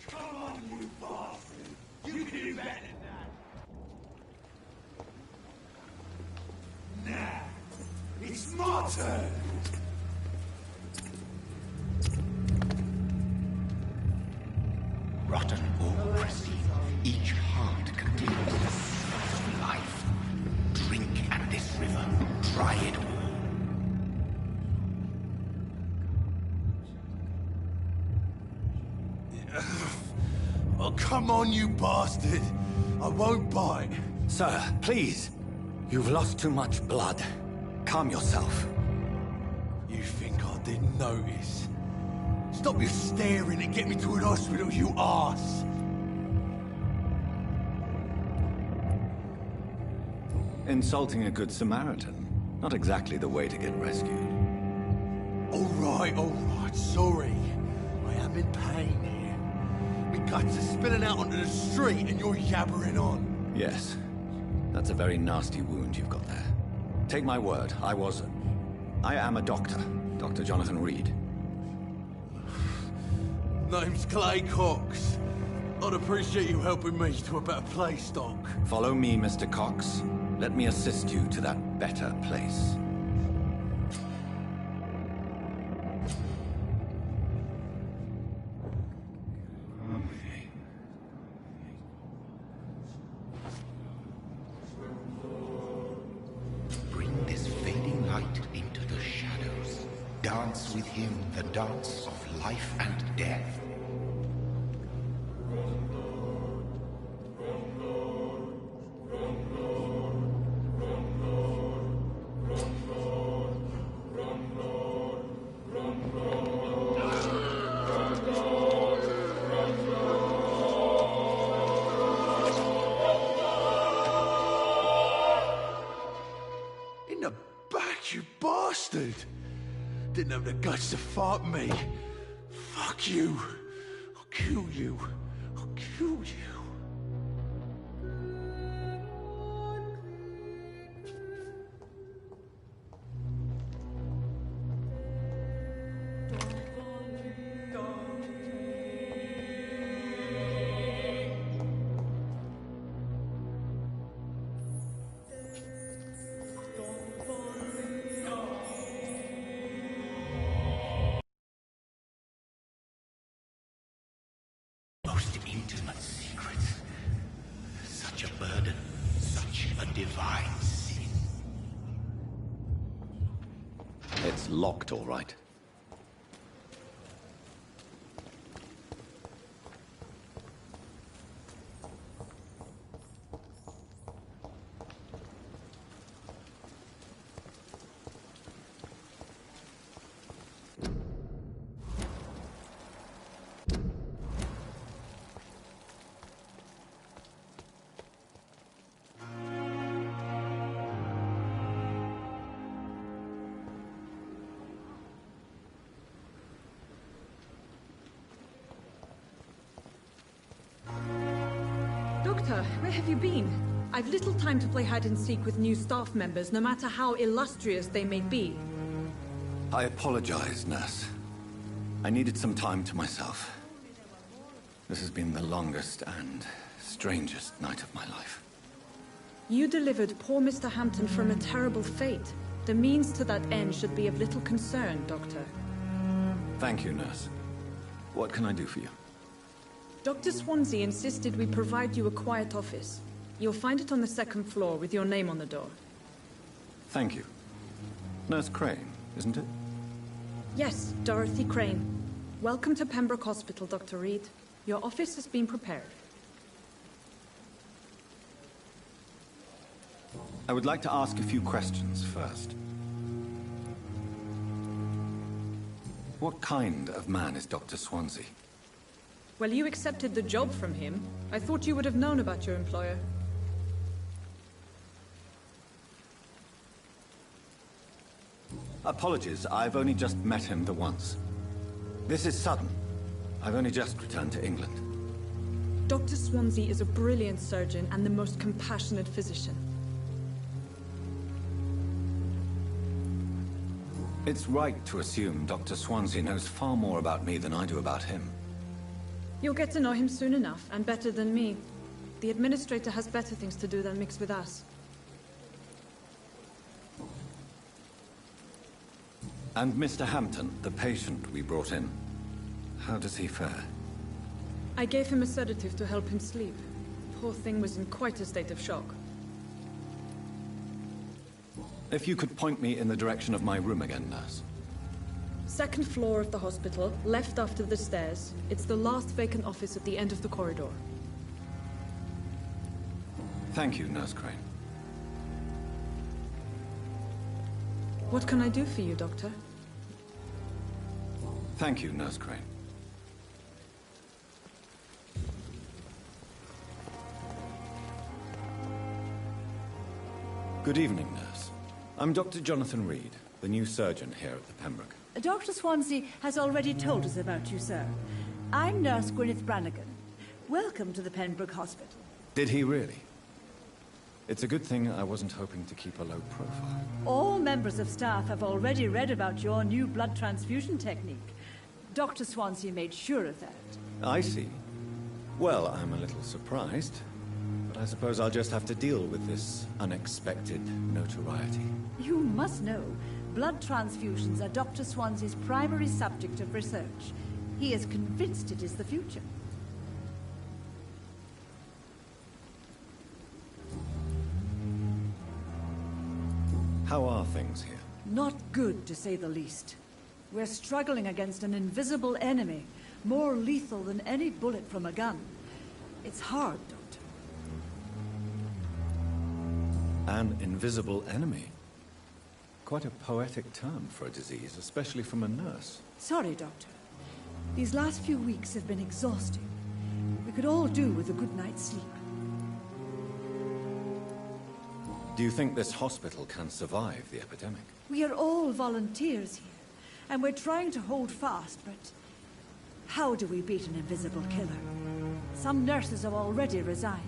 Come on, you bastard! You can do better than that! Nah! It's my turn! Rotten or pristine, each heart contains the source of life. Drink at this river, try it all. Oh, come on, you bastard! I won't bite. Sir, please. You've lost too much blood. Calm yourself. You think I didn't notice? Stop your staring and get me to an hospital, you arse! Insulting a good Samaritan. Not exactly the way to get rescued. All right, sorry. I am in pain here. My guts are spilling out onto the street and you're yabbering on. Yes. That's a very nasty wound you've got there. Take my word, I am a doctor. Dr. Jonathan Reed. Name's Clay Cox. I'd appreciate you helping me to a better place, Doc. Follow me, Mr. Cox. Let me assist you to that better place. Bring this fading light into the shadows. Dance with him the dance of life and death. In the back, you bastard! Didn't have the guts to fight me. Fuck you. I'll kill you. I'll kill you. Most intimate secrets. Such a burden, such a divine sin. It's locked, all right. Doctor, where have you been? I've little time to play hide-and-seek with new staff members, no matter how illustrious they may be. I apologize, nurse. I needed some time to myself. This has been the longest and strangest night of my life. You delivered poor Mr. Hampton from a terrible fate. The means to that end should be of little concern, Doctor. Thank you, nurse. What can I do for you? Dr. Swansea insisted we provide you a quiet office. You'll find it on the second floor with your name on the door. Thank you. Nurse Crane, isn't it? Yes, Dorothy Crane. Welcome to Pembroke Hospital, Dr. Reed. Your office has been prepared. I would like to ask a few questions first. What kind of man is Dr. Swansea? Well, you accepted the job from him. I thought you would have known about your employer. Apologies, I've only just met him the once. This is sudden. I've only just returned to England. Dr. Swansea is a brilliant surgeon and the most compassionate physician. It's right to assume Dr. Swansea knows far more about me than I do about him. You'll get to know him soon enough, and better than me. The Administrator has better things to do than mix with us. And Mr. Hampton, the patient we brought in, how does he fare? I gave him a sedative to help him sleep. Poor thing was in quite a state of shock. If you could point me in the direction of my room again, nurse. Second floor of the hospital, left after the stairs. It's the last vacant office at the end of the corridor. Thank you, Nurse Crane. What can I do for you, Doctor? Thank you, Nurse Crane. Good evening, nurse. I'm Dr. Jonathan Reed, the new surgeon here at the Pembroke. Dr. Swansea has already told us about you, sir. I'm Nurse Gwyneth Brannigan. Welcome to the Pembroke Hospital. Did he really? It's a good thing I wasn't hoping to keep a low profile. All members of staff have already read about your new blood transfusion technique. Dr. Swansea made sure of that. I see. Well, I'm a little surprised, but I suppose I'll just have to deal with this unexpected notoriety. You must know, blood transfusions are Dr. Swansea's primary subject of research. He is convinced it is the future. How are things here? Not good, to say the least. We're struggling against an invisible enemy, more lethal than any bullet from a gun. It's hard, Doctor. An invisible enemy? Quite a poetic term for a disease, especially from a nurse. Sorry, Doctor. These last few weeks have been exhausting. We could all do with a good night's sleep. Do you think this hospital can survive the epidemic? We are all volunteers here, and we're trying to hold fast, but how do we beat an invisible killer? Some nurses have already resigned.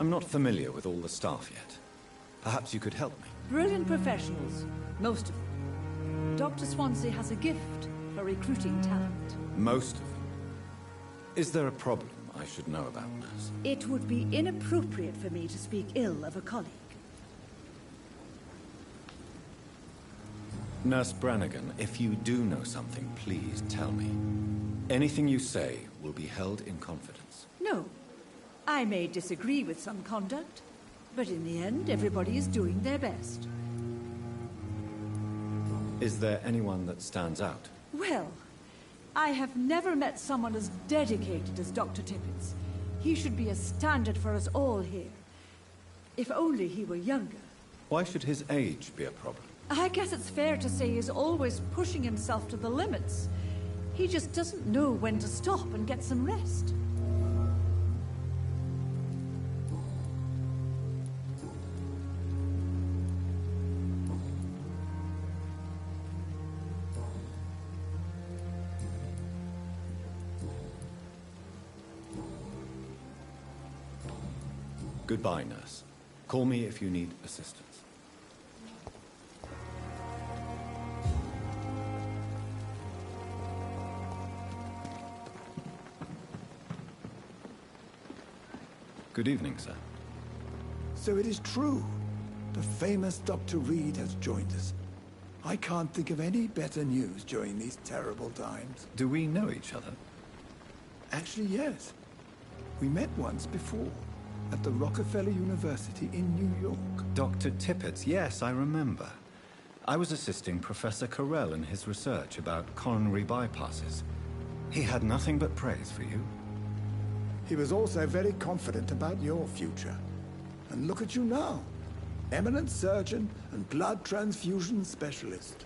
I'm not familiar with all the staff yet. Perhaps you could help me. Brilliant professionals, most of them. Dr. Swansea has a gift for recruiting talent. Most of them? Is there a problem I should know about, nurse? It would be inappropriate for me to speak ill of a colleague. Nurse Brannigan, if you do know something, please tell me. Anything you say will be held in confidence. No. I may disagree with some conduct, but in the end, everybody is doing their best. Is there anyone that stands out? Well, I have never met someone as dedicated as Dr. Tippett. He should be a standard for us all here. If only he were younger. Why should his age be a problem? I guess it's fair to say he's always pushing himself to the limits. He just doesn't know when to stop and get some rest. Goodbye, nurse. Call me if you need assistance. Good evening, sir. So it is true. The famous Dr. Reed has joined us. I can't think of any better news during these terrible times. Do we know each other? Actually, yes. We met once before, at the Rockefeller University in New York. Dr. Tippett, yes, I remember. I was assisting Professor Carell in his research about coronary bypasses. He had nothing but praise for you. He was also very confident about your future. And look at you now. Eminent surgeon and blood transfusion specialist.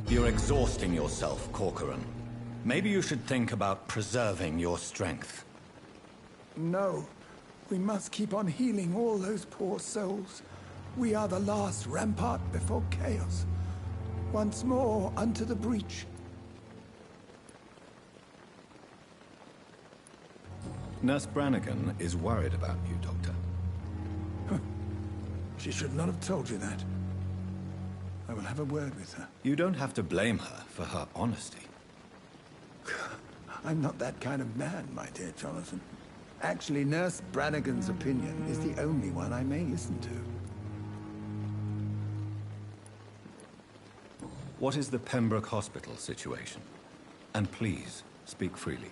You're exhausting yourself, Corcoran. Maybe you should think about preserving your strength. No. We must keep on healing all those poor souls. We are the last rampart before chaos. Once more unto the breach. Nurse Brannigan is worried about you, Doctor. She should not have told you that. I will have a word with her. You don't have to blame her for her honesty. I'm not that kind of man, my dear Jonathan. Actually, Nurse Brannigan's opinion is the only one I may listen to. What is the Pembroke Hospital situation? And please, speak freely.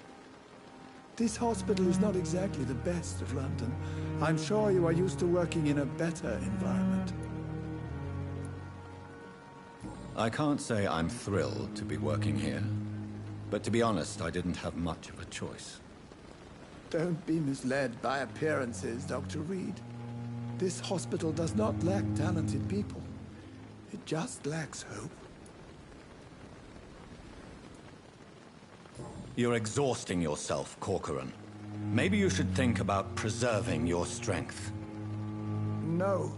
This hospital is not exactly the best of London. I'm sure you are used to working in a better environment. I can't say I'm thrilled to be working here. But to be honest, I didn't have much of a choice. Don't be misled by appearances, Dr. Reed. This hospital does not lack talented people. It just lacks hope. You're exhausting yourself, Corcoran. Maybe you should think about preserving your strength. No.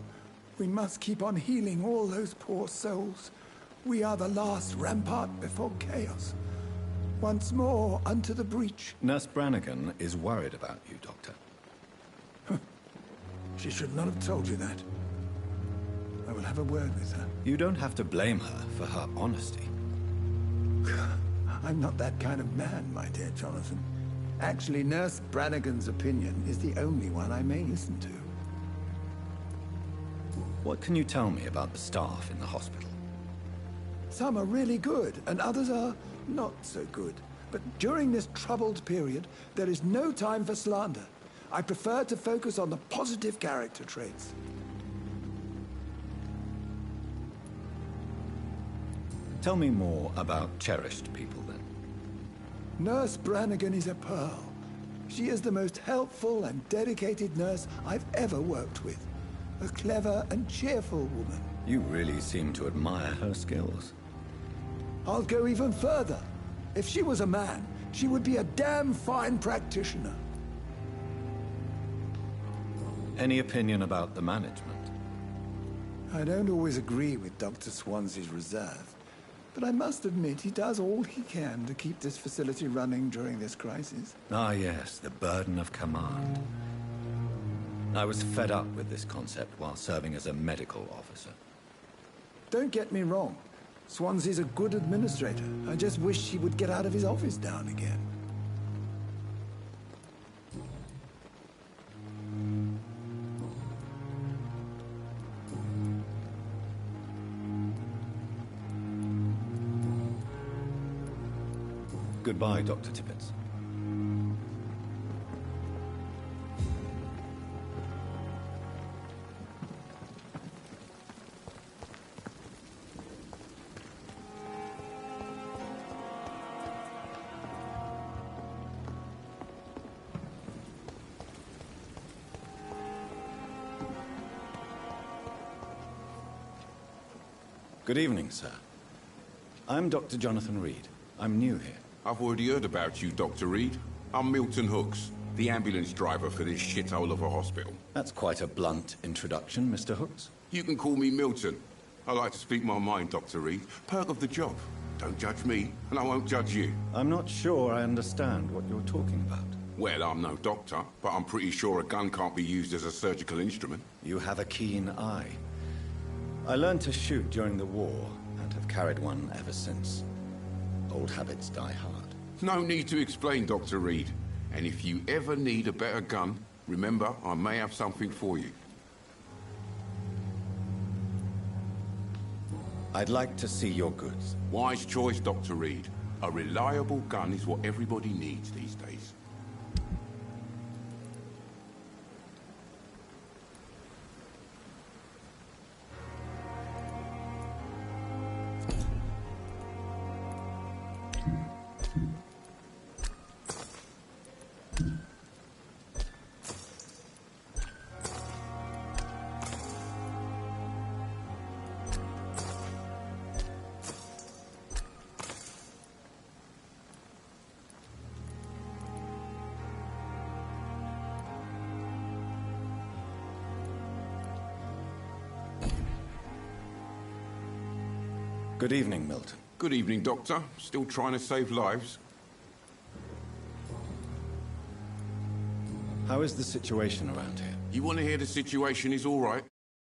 We must keep on healing all those poor souls. We are the last rampart before chaos. Once more unto the breach. Nurse Brannigan is worried about you, Doctor. She should not have told you that. I will have a word with her. You don't have to blame her for her honesty. I'm not that kind of man, my dear Jonathan. Actually, Nurse Brannigan's opinion is the only one I may listen to. What can you tell me about the staff in the hospital? Some are really good, and others are not so good. But during this troubled period, there is no time for slander. I prefer to focus on the positive character traits. Tell me more about cherished people, then. Nurse Brannigan is a pearl. She is the most helpful and dedicated nurse I've ever worked with. A clever and cheerful woman. You really seem to admire her skills. I'll go even further. If she was a man, she would be a damn fine practitioner. Any opinion about the management? I don't always agree with Dr. Swansea's reserve, but I must admit he does all he can to keep this facility running during this crisis. Ah, yes, the burden of command. I was fed up with this concept while serving as a medical officer. Don't get me wrong. Swansea's a good administrator. I just wish he would get out of his office now and again. Goodbye, Dr. Tippett. Good evening, sir. I'm Dr. Jonathan Reed. I'm new here. I've already heard about you, Dr. Reed. I'm Milton Hooks, the ambulance driver for this shithole of a hospital. That's quite a blunt introduction, Mr. Hooks. You can call me Milton. I like to speak my mind, Dr. Reed. Perk of the job. Don't judge me, and I won't judge you. I'm not sure I understand what you're talking about. Well, I'm no doctor, but I'm pretty sure a gun can't be used as a surgical instrument. You have a keen eye. I learned to shoot during the war, and have carried one ever since. Old habits die hard. No need to explain, Dr. Reed. And if you ever need a better gun, remember, I may have something for you. I'd like to see your goods. Wise choice, Dr. Reed. A reliable gun is what everybody needs these days. Good evening, Milton. Good evening, Doctor. Still trying to save lives? How is the situation around here? You want to hear the situation is all right?